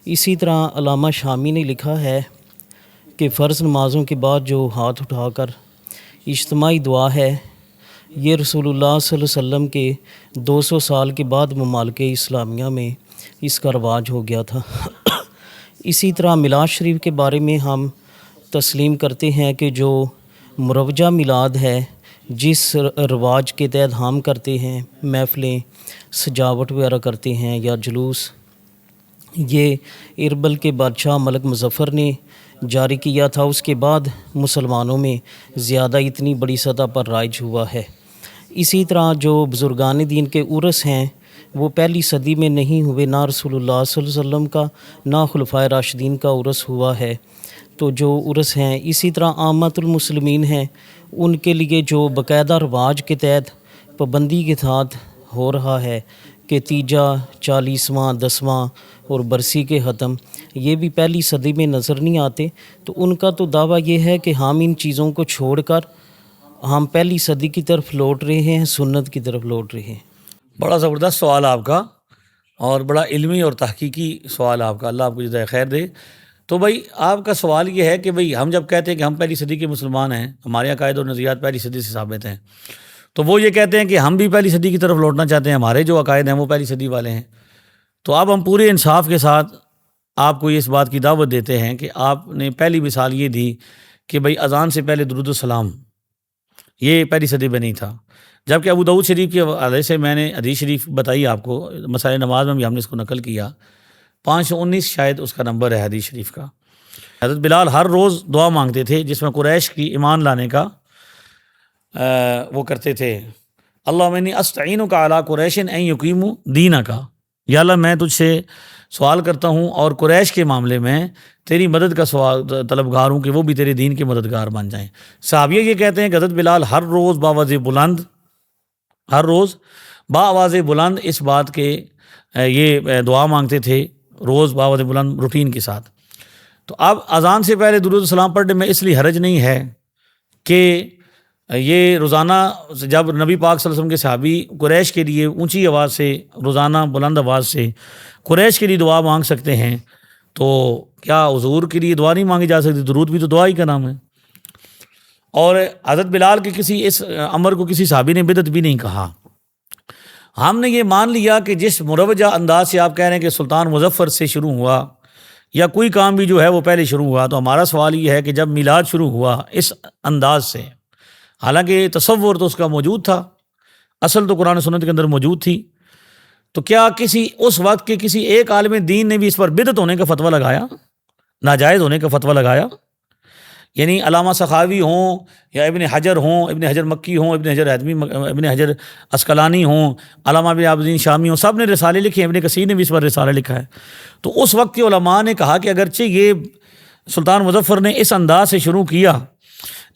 اسی طرح علامہ شامی نے لکھا ہے کہ فرض نمازوں کے بعد جو ہاتھ اٹھا کر اجتماعی دعا ہے، یہ رسول اللہ صلی اللہ علیہ وسلم کے 200 سال کے بعد ممالک اسلامیہ میں اس کا رواج ہو گیا تھا۔ اسی طرح میلاد شریف کے بارے میں ہم تسلیم کرتے ہیں کہ جو مروجہ میلاد ہے، جس رواج کے تحت ہم کرتے ہیں، محفلیں سجاوٹ وغیرہ کرتے ہیں یا جلوس، یہ اربل کے بادشاہ ملک مظفر نے جاری کیا تھا۔ اس کے بعد مسلمانوں میں زیادہ اتنی بڑی سطح پر رائج ہوا ہے۔ اسی طرح جو بزرگان دین کے عرس ہیں، وہ پہلی صدی میں نہیں ہوئے، نہ رسول اللہ صلی اللہ علیہ وسلم کا نہ خلفائے راشدین کا عرس ہوا ہے۔ تو جو عرس ہیں، اسی طرح عامت المسلمین ہیں، ان کے لیے جو باقاعدہ رواج کے تحت پابندی کے ساتھ ہو رہا ہے کہ تیجا، 40واں، 10واں اور برسی کے ختم، یہ بھی پہلی صدی میں نظر نہیں آتے۔ تو ان کا تو دعویٰ یہ ہے کہ ہم ان چیزوں کو چھوڑ کر ہم پہلی صدی کی طرف لوٹ رہے ہیں، سنت کی طرف لوٹ رہے ہیں۔ بڑا زبردست سوال آپ کا، اور بڑا علمی اور تحقیقی سوال آپ کا، اللہ آپ کو جزائے خیر دے۔ تو بھائی آپ کا سوال یہ ہے کہ بھئی ہم جب کہتے ہیں کہ ہم پہلی صدی کے مسلمان ہیں، ہمارے عقائد اور نظریات پہلی صدی سے ثابت ہیں، تو وہ یہ کہتے ہیں کہ ہم بھی پہلی صدی کی طرف لوٹنا چاہتے ہیں، ہمارے جو عقائد ہیں وہ پہلی صدی والے ہیں۔ تو اب ہم پورے انصاف کے ساتھ آپ کو اس بات کی دعوت دیتے ہیں کہ آپ نے پہلی مثال یہ دی کہ بھئی اذان سے پہلے درود السلام، یہ پہلی صدی میں نہیں تھا، جبکہ ابو داؤد شریف کے حوالے سے میں نے حدیث شریف بتائی آپ کو، مسائل نماز میں بھی ہم نے اس کو نقل کیا، 519 شاید اس کا نمبر ہے حدیث شریف کا۔ حضرت بلال ہر روز دعا مانگتے تھے، جس میں قریش کی ایمان لانے کا وہ کرتے تھے، اللہم انی استعینک علی قریش ان یقیموا دینک، یا اللہ میں تجھ سے سوال کرتا ہوں اور قریش کے معاملے میں تیری مدد کا سوال طلبگار ہوں کہ وہ بھی تیرے دین کے مددگار بن جائیں۔ صحابیہ یہ کہتے ہیں کہ حضرت بلال ہر روز باواز بلند، ہر روز باواز بلند اس بات کے یہ دعا مانگتے تھے، روز باواز بلند روٹین کے ساتھ۔ تو اب اذان سے پہلے درود السلام پڑھنے میں اس لیے حرج نہیں ہے کہ یہ روزانہ جب نبی پاک صلی اللہ علیہ وسلم کے صحابی قریش کے لیے اونچی آواز سے، روزانہ بلند آواز سے قریش کے لیے دعا مانگ سکتے ہیں، تو کیا حضور کے لیے دعا نہیں مانگی جا سکتی؟ درود بھی تو دعا ہی کا نام ہے۔ اور حضرت بلال کے کسی اس امر کو کسی صحابی نے بدعت بھی نہیں کہا۔ ہم نے یہ مان لیا کہ جس مروجہ انداز سے آپ کہہ رہے ہیں کہ سلطان مظفر سے شروع ہوا یا کوئی کام بھی جو ہے وہ پہلے شروع ہوا، تو ہمارا سوال یہ ہے کہ جب میلاد شروع ہوا اس انداز سے، حالانکہ تصور تو اس کا موجود تھا، اصل تو قرآن و سنت کے اندر موجود تھی، تو کیا کسی اس وقت کے کسی ایک عالم دین نے بھی اس پر بدعت ہونے کا فتویٰ لگایا، ناجائز ہونے کا فتویٰ لگایا؟ یعنی علامہ سخاوی ہوں یا ابن حجر ہوں، ابن حجر مکی ہوں، ابن حجر حتمی، ابن حجر اسقلانی ہوں، علامہ بن عابدین شامی ہوں، سب نے رسالے لکھے ہیں، ابن کثیر نے بھی اس پر رسالہ لکھا ہے۔ تو اس وقت کے علماء نے کہا کہ اگرچہ یہ سلطان مظفر نے اس انداز سے شروع کیا،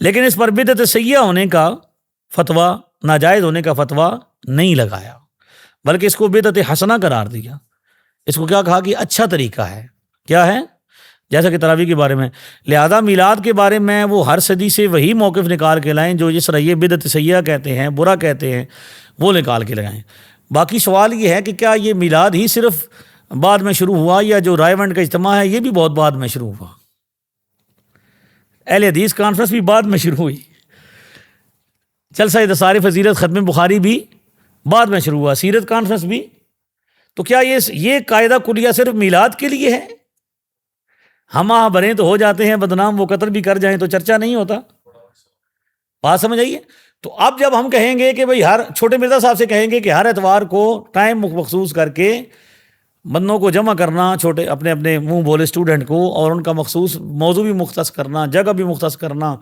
لیکن اس پر بدعت سیئہ ہونے کا فتویٰ، ناجائز ہونے کا فتویٰ نہیں لگایا، بلکہ اس کو بدعت حسنہ قرار دیا۔ اس کو کیا کہا کہ اچھا طریقہ ہے، کیا ہے؟ جیسا کہ تراویح کے بارے میں۔ لہذا میلاد کے بارے میں وہ ہر صدی سے وہی موقف نکال کے لائیں جو جس طرح یہ بدعت سیئہ کہتے ہیں، برا کہتے ہیں، وہ نکال کے لگائیں۔ باقی سوال یہ ہے کہ کیا یہ میلاد ہی صرف بعد میں شروع ہوا، یا جو رائے ونڈ کا اجتماع ہے یہ بھی بہت بعد میں شروع ہوا؟ اہل حدیث کانفرنس بھی بعد میں شروع ہوئی، جلسہ دسار فضیلت ختم بخاری بھی بعد میں شروع ہوا، سیرت کانفرنس بھی۔ تو کیا یہ قاعدہ کلیہ صرف میلاد کے لیے ہے؟ ہم بھریں تو ہو جاتے ہیں بدنام، وہ قتل بھی کر جائیں تو چرچا نہیں ہوتا؟ بات سمجھ آئیے؟ تو اب جب ہم کہیں گے کہ بھئی ہر چھوٹے مرزا صاحب سے کہیں گے کہ ہر اتوار کو ٹائم مخصوص کر کے بندوں کو جمع کرنا، چھوٹے اپنے اپنے منہ بولے اسٹوڈنٹ کو، اور ان کا مخصوص موضوع بھی مختص کرنا، جگہ بھی مختص کرنا،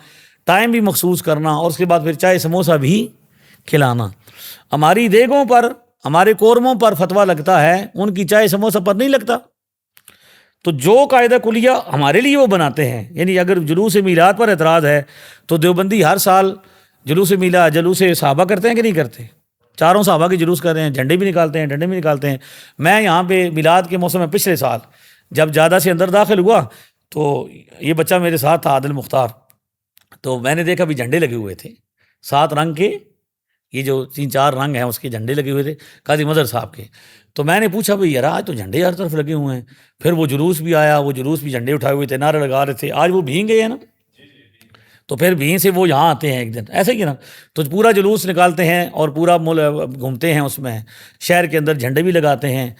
ٹائم بھی مخصوص کرنا، اور اس کے بعد پھر چائے سموسہ بھی کھلانا۔ ہماری دیگوں پر، ہمارے قورموں پر فتویٰ لگتا ہے، ان کی چائے سموسہ پر نہیں لگتا۔ تو جو قاعدہ کلیہ ہمارے لیے وہ بناتے ہیں، یعنی اگر جلوس میلاد پر اعتراض ہے تو دیوبندی ہر سال جلوس میلاد، جلوس صحابہ کرتے ہیں کہ نہیں کرتے؟ چاروں صحابہ کے جلوس کر رہے ہیں، جھنڈے بھی نکالتے ہیں، ڈنڈے بھی نکالتے ہیں۔ میں یہاں پہ میلاد کے موسم میں پچھلے سال جب زیادہ سے اندر داخل ہوا تو یہ بچہ میرے ساتھ تھا، عادل مختار، تو میں نے دیکھا بھی جھنڈے لگے ہوئے تھے 7 رنگ کے یہ جو 3-4 رنگ ہیں اس کے جھنڈے لگے ہوئے تھے قاضی مظہر صاحب کے. تو میں نے پوچھا بھئی یار آج تو جھنڈے ہر طرف لگے ہوئے ہیں. پھر وہ جلوس بھی آیا, وہ جلوس بھی جھنڈے اٹھائے ہوئے تھے, نعرے لگا رہے تھے. آج وہ بھیگ گئے ہیں نا, تو پھر بھین سے وہ یہاں آتے ہیں ایک دن, ایسے ہی نا. تو پورا جلوس نکالتے ہیں اور پورا گھومتے ہیں اس میں, شہر کے اندر جھنڈے بھی لگاتے ہیں.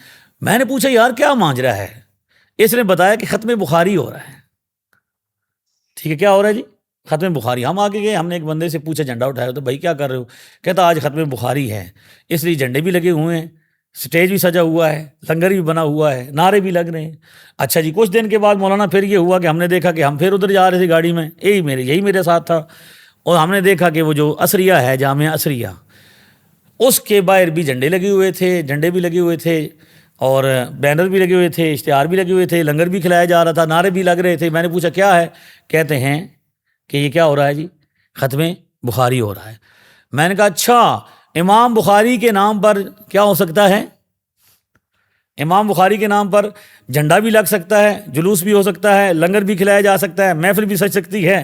میں نے پوچھا یار کیا ماجرا ہے؟ اس نے بتایا کہ ختم بخاری ہو رہا ہے. ٹھیک ہے, کیا ہو رہا ہے جی؟ ختم بخاری. ہم آگے گئے, ہم نے ایک بندے سے پوچھا جھنڈا اٹھایا تو بھائی کیا کر رہے ہو؟ کہتا آج ختم بخاری ہے, اس لیے جھنڈے بھی لگے ہوئے ہیں, سٹیج بھی سجا ہوا ہے, لنگر بھی بنا ہوا ہے, نعرے بھی لگ رہے ہیں. اچھا جی. کچھ دن کے بعد مولانا پھر یہ ہوا کہ ہم نے دیکھا کہ ہم پھر ادھر جا رہے تھے گاڑی میں, یہی میرے ساتھ تھا, اور ہم نے دیکھا کہ وہ جو عصریہ ہے, جامعہ عصریہ, اس کے باہر بھی جھنڈے لگے ہوئے تھے, جھنڈے بھی لگے ہوئے تھے, اور بینر بھی لگے ہوئے تھے, اشتہار بھی لگے ہوئے تھے, لنگر بھی کھلایا جا رہا تھا, نعرے بھی لگ رہے تھے. میں نے پوچھا کیا ہے؟ کہتے ہیں کہ یہ کیا ہو رہا ہے جی؟ ختم بخاری ہو رہا ہے. میں نے کہا اچھا, امام بخاری کے نام پر کیا ہو سکتا ہے؟ امام بخاری کے نام پر جھنڈا بھی لگ سکتا ہے, جلوس بھی ہو سکتا ہے, لنگر بھی کھلایا جا سکتا ہے, محفل بھی سج سکتی ہے,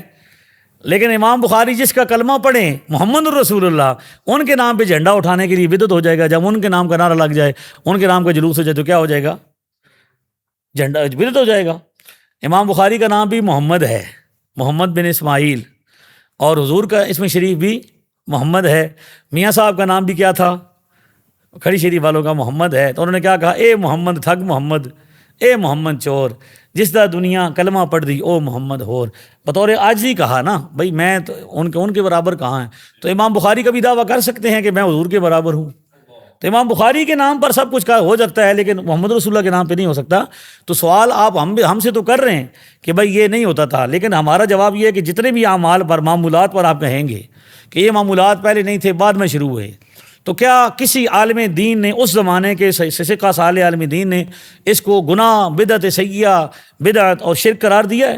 لیکن امام بخاری جس کا کلمہ پڑھیں محمد الرسول اللہ, ان کے نام پہ جھنڈا اٹھانے کے لیے بدعت ہو جائے گا. جب ان کے نام کا نعرہ لگ جائے, ان کے نام کا جلوس ہو جائے تو کیا ہو جائے گا؟ جھنڈا بدعت ہو جائے گا. امام بخاری کا نام بھی محمد ہے, محمد بن اسماعیل, اور حضور کا اسم شریف بھی محمد ہے. میاں صاحب کا نام بھی کیا تھا؟ کھڑی شریف والوں کا محمد ہے. تو انہوں نے کیا کہا؟ اے محمد ٹھگ محمد, اے محمد چور, جس دا دنیا کلمہ پڑھ دی او محمد ہور. بطور عاجزی کہا نا بھائی, میں تو ان کے برابر کہاں ہیں. تو امام بخاری کا بھی دعویٰ کر سکتے ہیں کہ میں حضور کے برابر ہوں. تو امام بخاری کے نام پر سب کچھ ہو سکتا ہے, لیکن محمد رسول اللہ کے نام پہ نہیں ہو سکتا. تو سوال آپ ہم سے تو کر رہے ہیں کہ بھائی یہ نہیں ہوتا تھا, لیکن ہمارا جواب یہ ہے کہ جتنے بھی اعمال پر, معمولات پر آپ کہیں گے کہ یہ معمولات پہلے نہیں تھے, بعد میں شروع ہوئے, تو کیا کسی عالم دین نے, اس زمانے کے سکہ سال عالم دین نے اس کو گناہ, بدعت سیئہ, بدعت اور شرک قرار دیا ہے؟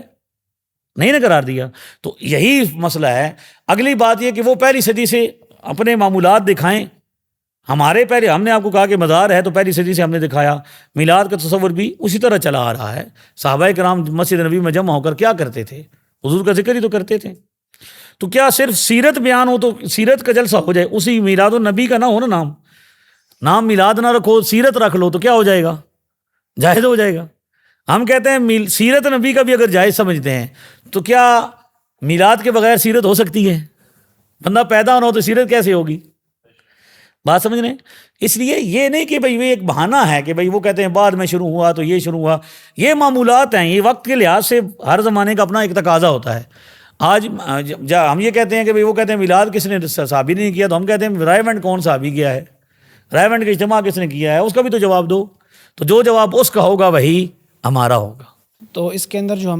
نہیں نہ قرار دیا. تو یہی مسئلہ ہے. اگلی بات یہ کہ وہ پہلی صدی سے اپنے معمولات دکھائیں. ہمارے پہلے, ہم نے آپ کو کہا کہ مزار ہے تو پہلی صدی سے ہم نے دکھایا. میلاد کا تصور بھی اسی طرح چلا آ رہا ہے. صحابہ کرام مسجد نبی میں جمع ہو کر کیا کرتے تھے؟ حضور کا ذکر ہی تو کرتے تھے. تو کیا صرف سیرت بیان ہو تو سیرت کا جلسہ ہو جائے, اسی میلاد النبی کا نہ ہو نا نام میلاد نہ رکھو, سیرت رکھ لو, تو کیا ہو جائے گا؟ جائز ہو جائے گا. ہم کہتے ہیں سیرت نبی کا بھی اگر جائز سمجھتے ہیں تو کیا میلاد کے بغیر سیرت ہو سکتی ہے؟ بندہ پیدا ہونا ہو تو سیرت کیسے ہوگی؟ بات سمجھ رہے ہیں؟ اس لیے یہ نہیں کہ بھئی یہ ایک بہانہ ہے کہ بھئی وہ کہتے ہیں بعد میں شروع ہوا تو یہ شروع ہوا. یہ معمولات ہیں, یہ وقت کے لحاظ سے ہر زمانے کا اپنا ایک تقاضا ہوتا ہے. آج ہم یہ کہتے ہیں کہ بھئی وہ کہتے ہیں میلاد کس نے صحابی نہیں کیا, تو ہم کہتے ہیں رائیونڈ کون صحابی کیا ہے, رائیونڈ کا اجتماع کس نے کیا ہے, اس کا بھی تو جواب دو. تو جو جواب اس کا ہوگا وہی ہمارا ہوگا. تو اس کے اندر جو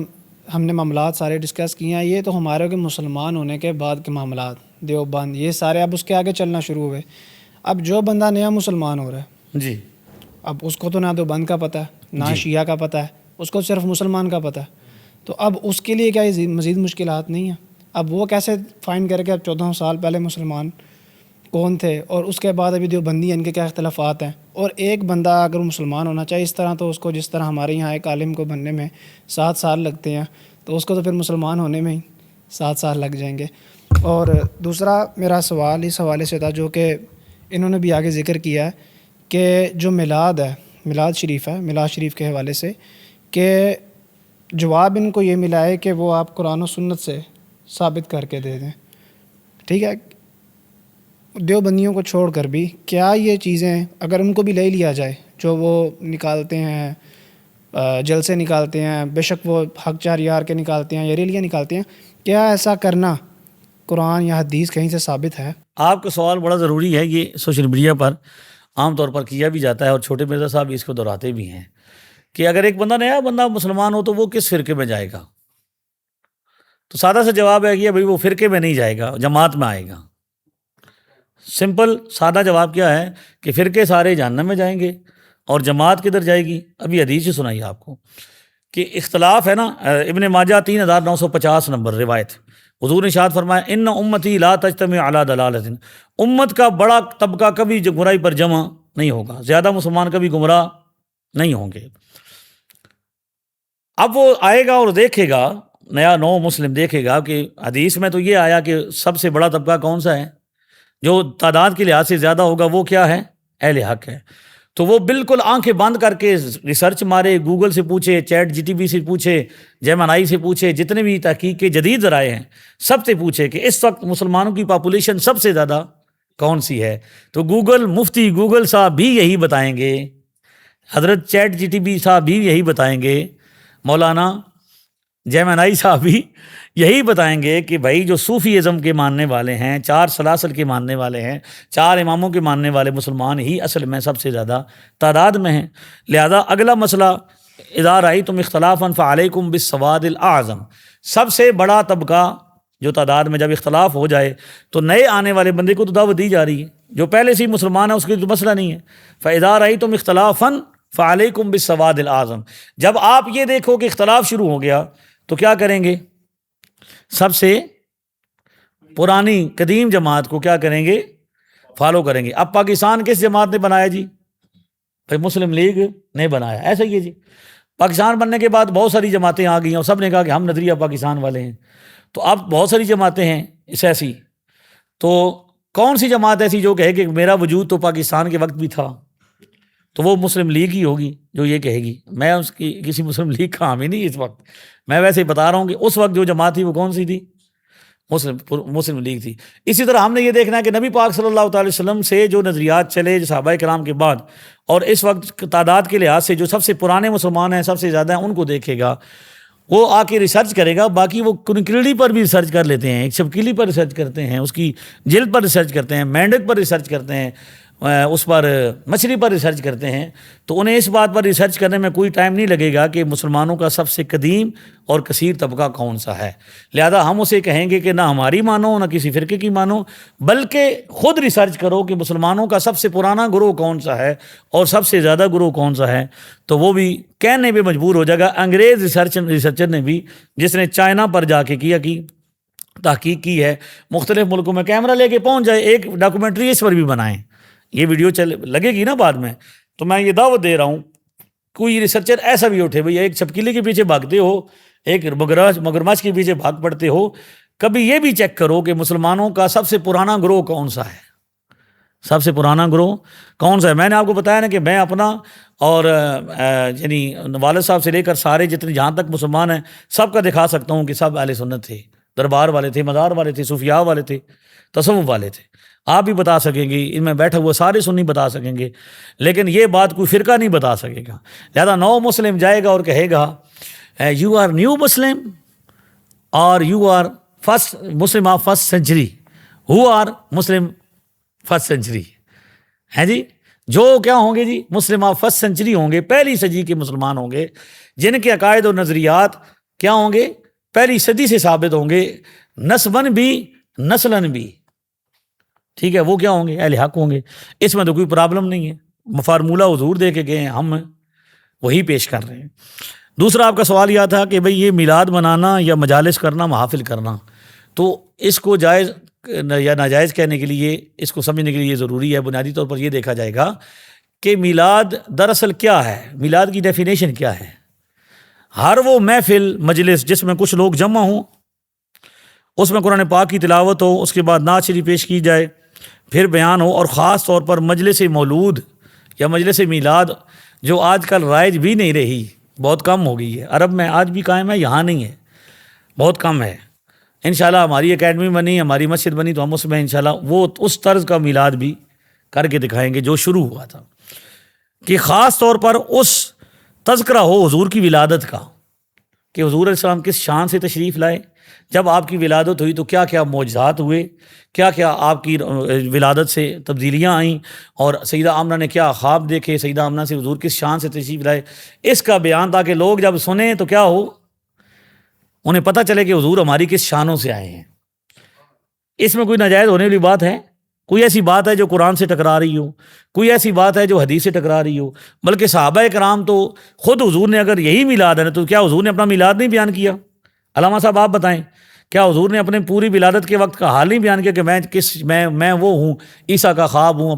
ہم نے معاملات سارے ڈسکس کیے ہیں, یہ تو ہمارے کے مسلمان ہونے کے بعد کے معاملات, دیوبند, یہ سارے اب اس کے آگے چلنا شروع ہوئے. اب جو بندہ نیا مسلمان ہو رہا ہے جی, اب اس کو تو نہ دیوبند کا پتہ ہے, نہ شیعہ کا پتہ ہے, اس کو صرف مسلمان کا پتہ ہے. تو اب اس کے لیے کیا یہ مزید مشکلات نہیں ہیں؟ اب وہ کیسے فائنڈ کرے کہ اب 14 سال پہلے مسلمان کون تھے اور اس کے بعد ابھی دیوبندی ہیں, ان کے کیا اختلافات ہیں. اور ایک بندہ اگر مسلمان ہونا چاہے اس طرح, تو اس کو جس طرح ہمارے یہاں ایک عالم کو بننے میں 7 سال لگتے ہیں, تو اس کو تو پھر مسلمان ہونے میں ہی 7 سال لگ جائیں گے. اور دوسرا میرا سوال اس حوالے سے تھا جو کہ انہوں نے بھی آگے ذکر کیا ہے کہ جو میلاد ہے, میلاد شریف ہے, میلاد شریف کے حوالے سے کہ جواب ان کو یہ ملا ہے کہ وہ آپ قرآن و سنت سے ثابت کر کے دے دیں. ٹھیک ہے, دیوبندیوں کو چھوڑ کر بھی کیا یہ چیزیں اگر ان کو بھی لے لیا جائے, جو وہ نکالتے ہیں, جلسے نکالتے ہیں, بے شک وہ حق 4 یار کے نکالتے ہیں یا ریلیاں نکالتے ہیں, کیا ایسا کرنا قرآن یا حدیث کہیں سے ثابت ہے؟ آپ کا سوال بڑا ضروری ہے. یہ سوشل میڈیا پر عام طور پر کیا بھی جاتا ہے, اور چھوٹے مرزا صاحب اس کو دہراتے بھی ہیں کہ اگر ایک بندہ نیا بندہ مسلمان ہو تو وہ کس فرقے میں جائے گا. تو سادہ سا جواب ہے کہ بھائی وہ فرقے میں نہیں جائے گا, جماعت میں آئے گا. سمپل سادہ جواب کیا ہے کہ فرقے سارے جہنم میں جائیں گے اور جماعت کدھر جائے گی. ابھی حدیث ہی سنائی آپ کو کہ اختلاف ہے نا. ابن ماجہ 3950 نمبر روایت, حضور نے ارشاد فرمایا ان امتی لا تجتمع علی ضلالۃ, امت کا بڑا طبقہ کبھی گمراہی پر جمع نہیں ہوگا, زیادہ مسلمان کبھی گمراہ نہیں ہوں گے. اب وہ آئے گا اور دیکھے گا, نیا نو مسلم دیکھے گا کہ حدیث میں تو یہ آیا کہ سب سے بڑا طبقہ کون سا ہے, جو تعداد کے لحاظ سے زیادہ ہوگا وہ کیا ہے؟ اہل حق ہے. تو وہ بالکل آنکھیں بند کر کے ریسرچ مارے، گوگل سے پوچھے، چیٹ جی ٹی پی سے پوچھے، جیمنائی سے پوچھے، جتنے بھی تحقیق کے جدید ذرائع ہیں سب سے پوچھے کہ اس وقت مسلمانوں کی پاپولیشن سب سے زیادہ کون سی ہے. تو گوگل، مفتی گوگل صاحب بھی یہی بتائیں گے، حضرت چیٹ جی ٹی پی صاحب بھی یہی بتائیں گے، مولانا جیمنائی صاحب بھی یہی بتائیں گے کہ بھائی جو صوفی ازم کے ماننے والے ہیں، 4 سلاسل کے ماننے والے ہیں، 4 اماموں کے ماننے والے مسلمان ہی اصل میں سب سے زیادہ تعداد میں ہیں. لہذا اگلا مسئلہ، اذا رأیتم اختلافا فعلیکم بالسواد الاعظم، سب سے بڑا طبقہ جو تعداد میں جب اختلاف ہو جائے تو نئے آنے والے بندے کو تو دعوت دی جا رہی ہے، جو پہلے سے ہی مسلمان ہے اس کے تو مسئلہ نہیں ہے. فاذا رأیتم اختلافا فعلیکم بالسواد الاعظم، جب آپ یہ دیکھو کہ اختلاف شروع ہو گیا تو کیا کریں گے؟ سب سے پرانی قدیم جماعت کو کیا کریں گے؟ فالو کریں گے. اب پاکستان کس جماعت نے بنایا جی؟ بھائی مسلم لیگ نے بنایا. ایسا ہی ہے جی، پاکستان بننے کے بعد بہت ساری جماعتیں آ گئی ہیں اور سب نے کہا کہ ہم نظریہ پاکستان والے ہیں. تو اب بہت ساری جماعتیں ہیں اس ایسی، تو کون سی جماعت ایسی جو کہے کہ میرا وجود تو پاکستان کے وقت بھی تھا؟ تو وہ مسلم لیگ ہی ہوگی جو یہ کہے گی. میں اس کی کسی مسلم لیگ کا حامی نہیں اس وقت، میں ویسے ہی بتا رہا ہوں کہ اس وقت جو جماعت تھی وہ کون سی تھی؟ مسلم لیگ تھی. اسی طرح ہم نے یہ دیکھنا ہے کہ نبی پاک صلی اللہ تعالی وسلم سے جو نظریات چلے صحابہ کرام کے بعد، اور اس وقت تعداد کے لحاظ سے جو سب سے پرانے مسلمان ہیں، سب سے زیادہ ہیں، ان کو دیکھے گا، وہ آ کے ریسرچ کرے گا. باقی وہ کنکریڑی پر بھی ریسرچ کر لیتے ہیں، ایک چھپکلی پر ریسرچ کرتے ہیں، اس کی جلد پر ریسرچ کرتے ہیں، مینڈک پر ریسرچ کرتے ہیں، اس پر مچھلی پر ریسرچ کرتے ہیں. تو انہیں اس بات پر ریسرچ کرنے میں کوئی ٹائم نہیں لگے گا کہ مسلمانوں کا سب سے قدیم اور کثیر طبقہ کون سا ہے. لہذا ہم اسے کہیں گے کہ نہ ہماری مانو نہ کسی فرقے کی مانو، بلکہ خود ریسرچ کرو کہ مسلمانوں کا سب سے پرانا گروہ کون سا ہے اور سب سے زیادہ گروہ کون سا ہے. تو وہ بھی کہنے پہ مجبور ہو جائے گا. انگریز ریسرچر نے بھی، جس نے چائنا پر جا کے کی تحقیق کی ہے، مختلف ملکوں میں کیمرہ لے کے پہنچ جائے، ایک ڈاکومنٹری اس پر بھی بنائیں. یہ ویڈیو لگے گی نا بعد میں، تو میں یہ دعوت دے رہا ہوں کوئی ریسرچر ایسا بھی اٹھے، بھئی ایک چھپکلی کے پیچھے بھاگتے ہو، ایک مگرمچھ کے پیچھے بھاگ پڑتے ہو، کبھی یہ بھی چیک کرو کہ مسلمانوں کا سب سے پرانا گروہ کون سا ہے. سب سے پرانا گروہ کون سا ہے؟ میں نے آپ کو بتایا نا کہ میں اپنا اور یعنی والد صاحب سے لے کر سارے جتنے جہاں تک مسلمان ہیں سب کا دکھا سکتا ہوں کہ سب اہل سنت تھے، دربار والے تھے، مزار والے تھے، صوفیاء والے تھے، تصوف والے تھے. آپ بھی بتا سکیں گے، ان میں بیٹھا ہوا سارے سنی بتا سکیں گے، لیکن یہ بات کوئی فرقہ نہیں بتا سکے گا. لہذا نو مسلم جائے گا اور کہے گا یو آر نیو مسلم اور you are first Muslim of first century, who are Muslim first century ہے جی. جو کیا ہوں گے جی؟ مسلم آف فرسٹ سینچری ہوں گے، پہلی صدی کے مسلمان ہوں گے، جن کے عقائد و نظریات کیا ہوں گے؟ پہلی صدی سے ثابت ہوں گے، نسباً بھی نسلاً بھی. ٹھیک ہے، وہ کیا ہوں گے؟ اہل حق ہوں گے. اس میں تو کوئی پرابلم نہیں ہے، فارمولہ حضور دے کے گئے ہیں، ہم وہی پیش کر رہے ہیں. دوسرا آپ کا سوال یہ تھا کہ بھئی یہ میلاد منانا یا مجالس کرنا، محافل کرنا، تو اس کو جائز یا ناجائز کہنے کے لیے، اس کو سمجھنے کے لیے یہ ضروری ہے. بنیادی طور پر یہ دیکھا جائے گا کہ میلاد دراصل کیا ہے، میلاد کی ڈیفینیشن کیا ہے. ہر وہ محفل مجلس جس میں کچھ لوگ جمع ہوں، اس میں قرآن پاک کی تلاوت ہو، اس کے بعد نعت شریف پیش کی جائے، پھر بیان ہو، اور خاص طور پر مجلس مولود یا مجلس میلاد جو آج کل رائج بھی نہیں رہی، بہت کم ہو گئی ہے. عرب میں آج بھی قائم ہے، یہاں نہیں ہے، بہت کم ہے. انشاءاللہ ہماری اکیڈمی بنی، ہماری مسجد بنی تو ہم اس میں انشاءاللہ وہ اس طرز کا میلاد بھی کر کے دکھائیں گے جو شروع ہوا تھا، کہ خاص طور پر اس تذکرہ ہو حضور کی ولادت کا، کہ حضور علیہ السلام کس شان سے تشریف لائے، جب آپ کی ولادت ہوئی تو کیا کیا معجزات ہوئے، کیا کیا آپ کی ولادت سے تبدیلیاں آئیں، اور سیدہ آمنہ نے کیا خواب دیکھے، سیدہ آمنہ سے حضور کس شان سے تشریف لائے، اس کا بیان، تاکہ لوگ جب سنیں تو کیا ہو، انہیں پتہ چلے کہ حضور ہماری کس شانوں سے آئے ہیں. اس میں کوئی ناجائز ہونے والی بات ہے؟ کوئی ایسی بات ہے جو قرآن سے ٹکرا رہی ہو؟ کوئی ایسی بات ہے جو حدیث سے ٹکرا رہی ہو؟ بلکہ صحابہ کرام تو خود حضور نے اگر یہی میلاد ہے تو کیا حضور نے اپنا میلاد نہیں بیان کیا؟ علامہ صاحب آپ بتائیں، کیا حضور نے اپنے پوری ولادت کے وقت کا حال نہیں بیان کیا کہ میں وہ ہوں، عیسیٰ کا خواب ہوں،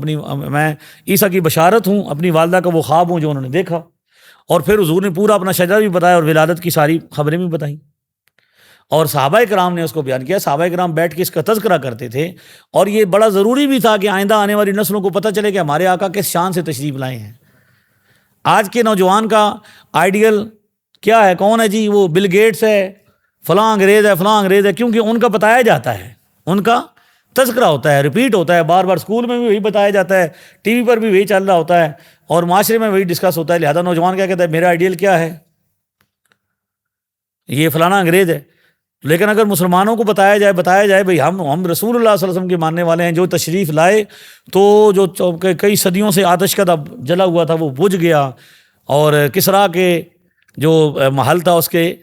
میں عیسیٰ کی بشارت ہوں، اپنی والدہ کا وہ خواب ہوں جو انہوں نے دیکھا، اور پھر حضور نے پورا اپنا شجرہ بھی بتایا اور ولادت کی ساری خبریں بھی بتائیں. اور صحابہ کرام نے اس کو بیان کیا. صحابہ کرام بیٹھ کے اس کا تذکرہ کرتے تھے, اور یہ بڑا ضروری بھی تھا کہ آئندہ آنے والی نسلوں کو پتہ چلے کہ ہمارے آقا کس شان سے تشریف لائے ہیں. آج کے نوجوان کا آئیڈیل کیا ہے, کون ہے جی؟ وہ بل گیٹس ہے, فلاں انگریز ہے, فلاں انگریز ہے, کیونکہ ان کا بتایا جاتا ہے, ان کا تذکرہ ہوتا ہے, ریپیٹ ہوتا ہے بار بار, اسکول میں بھی وہی بتایا جاتا ہے, ٹی وی پر بھی وہی چل رہا ہوتا ہے, اور معاشرے میں وہی ڈسکس ہوتا ہے. لہذا نوجوان کیا کہتا ہے, میرا آئیڈیل کیا ہے, یہ فلانا انگریز ہے. لیکن اگر مسلمانوں کو بتایا جائے بھئی ہم رسول اللہ صلی اللہ علیہ وسلم کے ماننے والے ہیں, جو تشریف لائے تو جو کئی صدیوں سے آتش کا جلا ہوا تھا وہ بجھ گیا, اور کسریٰ کے جو محل تھا اس کے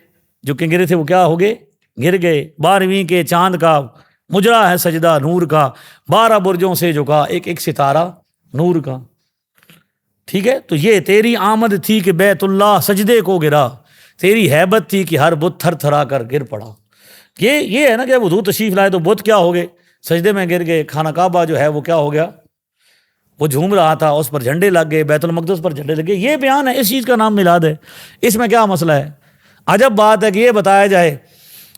جو کنگرے تھے وہ کیا ہو گئے, گر گئے. 12ویں کے چاند کا مجرا ہے سجدہ نور کا, 12 برجوں سے جھکا ایک ایک ستارہ نور کا. ٹھیک ہے, تو یہ تیری آمد تھی کہ بیت اللہ سجدے کو گرا, تیری ہیبت تھی کہ ہر بت تھر تھرا کر گر پڑا. یہ ہے نا کہ حضور تشریف لائے تو بت کیا ہو گئے, سجدے میں گر گئے. خانہ کعبہ جو ہے وہ کیا ہو گیا, وہ جھوم رہا تھا, اس پر جھنڈے لگ گئے, بیت المقدس پر جھنڈے لگے. یہ بیان ہے, اس چیز کا نام میلاد ہے. اس میں کیا مسئلہ ہے؟ عجب بات ہے کہ یہ بتایا جائے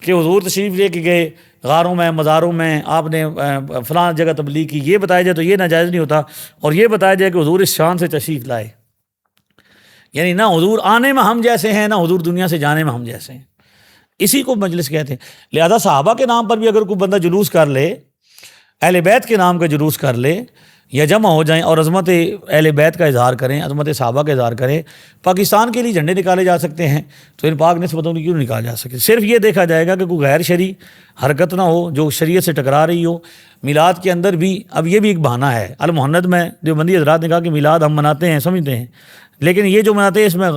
کہ حضور تشریف لے کے گئے غاروں میں, مزاروں میں, آپ نے فلاں جگہ تبلیغ کی, یہ بتایا جائے تو یہ ناجائز نہیں ہوتا. اور یہ بتایا جائے کہ حضور اس شان سے تشریف لائے, یعنی نہ حضور آنے میں ہم جیسے ہیں, نہ حضور دنیا سے جانے میں ہم جیسے ہیں. اسی کو مجلس کہتے ہیں. لہذا صحابہ کے نام پر بھی اگر کوئی بندہ جلوس کر لے, اہل بیت کے نام کا جلوس کر لے, یا جمع ہو جائیں اور عظمت اہل بیت کا اظہار کریں, عظمت صحابہ کا اظہار کریں, پاکستان کے لیے جھنڈے نکالے جا سکتے ہیں, تو ان پاک نسبتوں کی کیوں نکالے جا سکتے؟ صرف یہ دیکھا جائے گا کہ کوئی غیر شرعی حرکت نہ ہو جو شریعت سے ٹکرا رہی ہو. میلاد کے اندر بھی اب یہ بھی ایک بہانہ ہے. المحند میں دیوبندی حضرات نے کہا کہ میلاد ہم مناتے ہیں, سمجھتے ہیں, لیکن یہ جو مناتے ہیں اس میں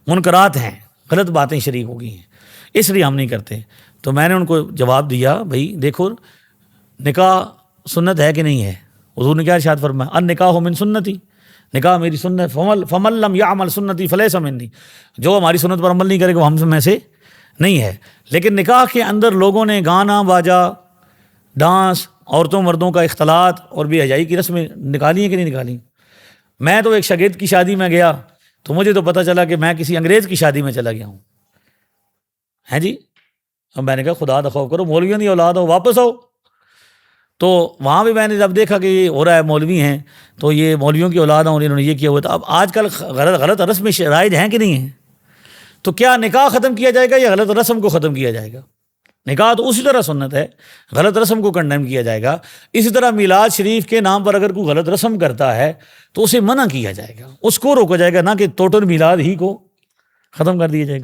منکرات ہیں, غلط باتیں شریک ہو گئی ہیں, اس لیے ہم نہیں کرتے. تو میں نے ان کو جواب دیا, بھائی دیکھو نکاح سنت ہے کہ نہیں ہے؟ حضور نے کیا ارشاد فرمایا, النکاح من سنتی, نکاح میری سنت, فمن لم یعمل سنتی فلیس منی, جو ہماری سنت پر عمل نہیں کرے گا وہ ہم میں سے نہیں ہے. لیکن نکاح کے اندر لوگوں نے گانا باجا, ڈانس, عورتوں مردوں کا اختلاط اور بے حیائی کی رسمیں نکالی ہیں کہ نہیں نکالی؟ میں تو ایک شاگرد کی شادی میں گیا تو مجھے تو پتہ چلا کہ میں کسی انگریز کی شادی میں چلا گیا ہوں. ہیں جی, اب میں نے کہا خدا کا خوف کرو, مولویوں کی اولاد ہو, واپس آؤ. تو وہاں بھی میں نے جب دیکھا کہ یہ ہو رہا ہے, مولوی ہیں تو یہ مولویوں کی اولاد ہیں اور انہوں نے یہ کیا ہوا تھا. اب آج کل غلط رسم رائج ہیں کہ نہیں ہیں؟ تو کیا نکاح ختم کیا جائے گا یا غلط رسم کو ختم کیا جائے گا؟ نکاح تو اسی طرح سنت ہے, غلط رسم کو کنڈیم کیا جائے گا. اسی طرح میلاد شریف کے نام پر اگر کوئی غلط رسم کرتا ہے تو اسے منع کیا جائے گا, اس کو روکا جائے گا, نہ کہ ٹوٹل میلاد ہی کو ختم کر دیا جائے گا.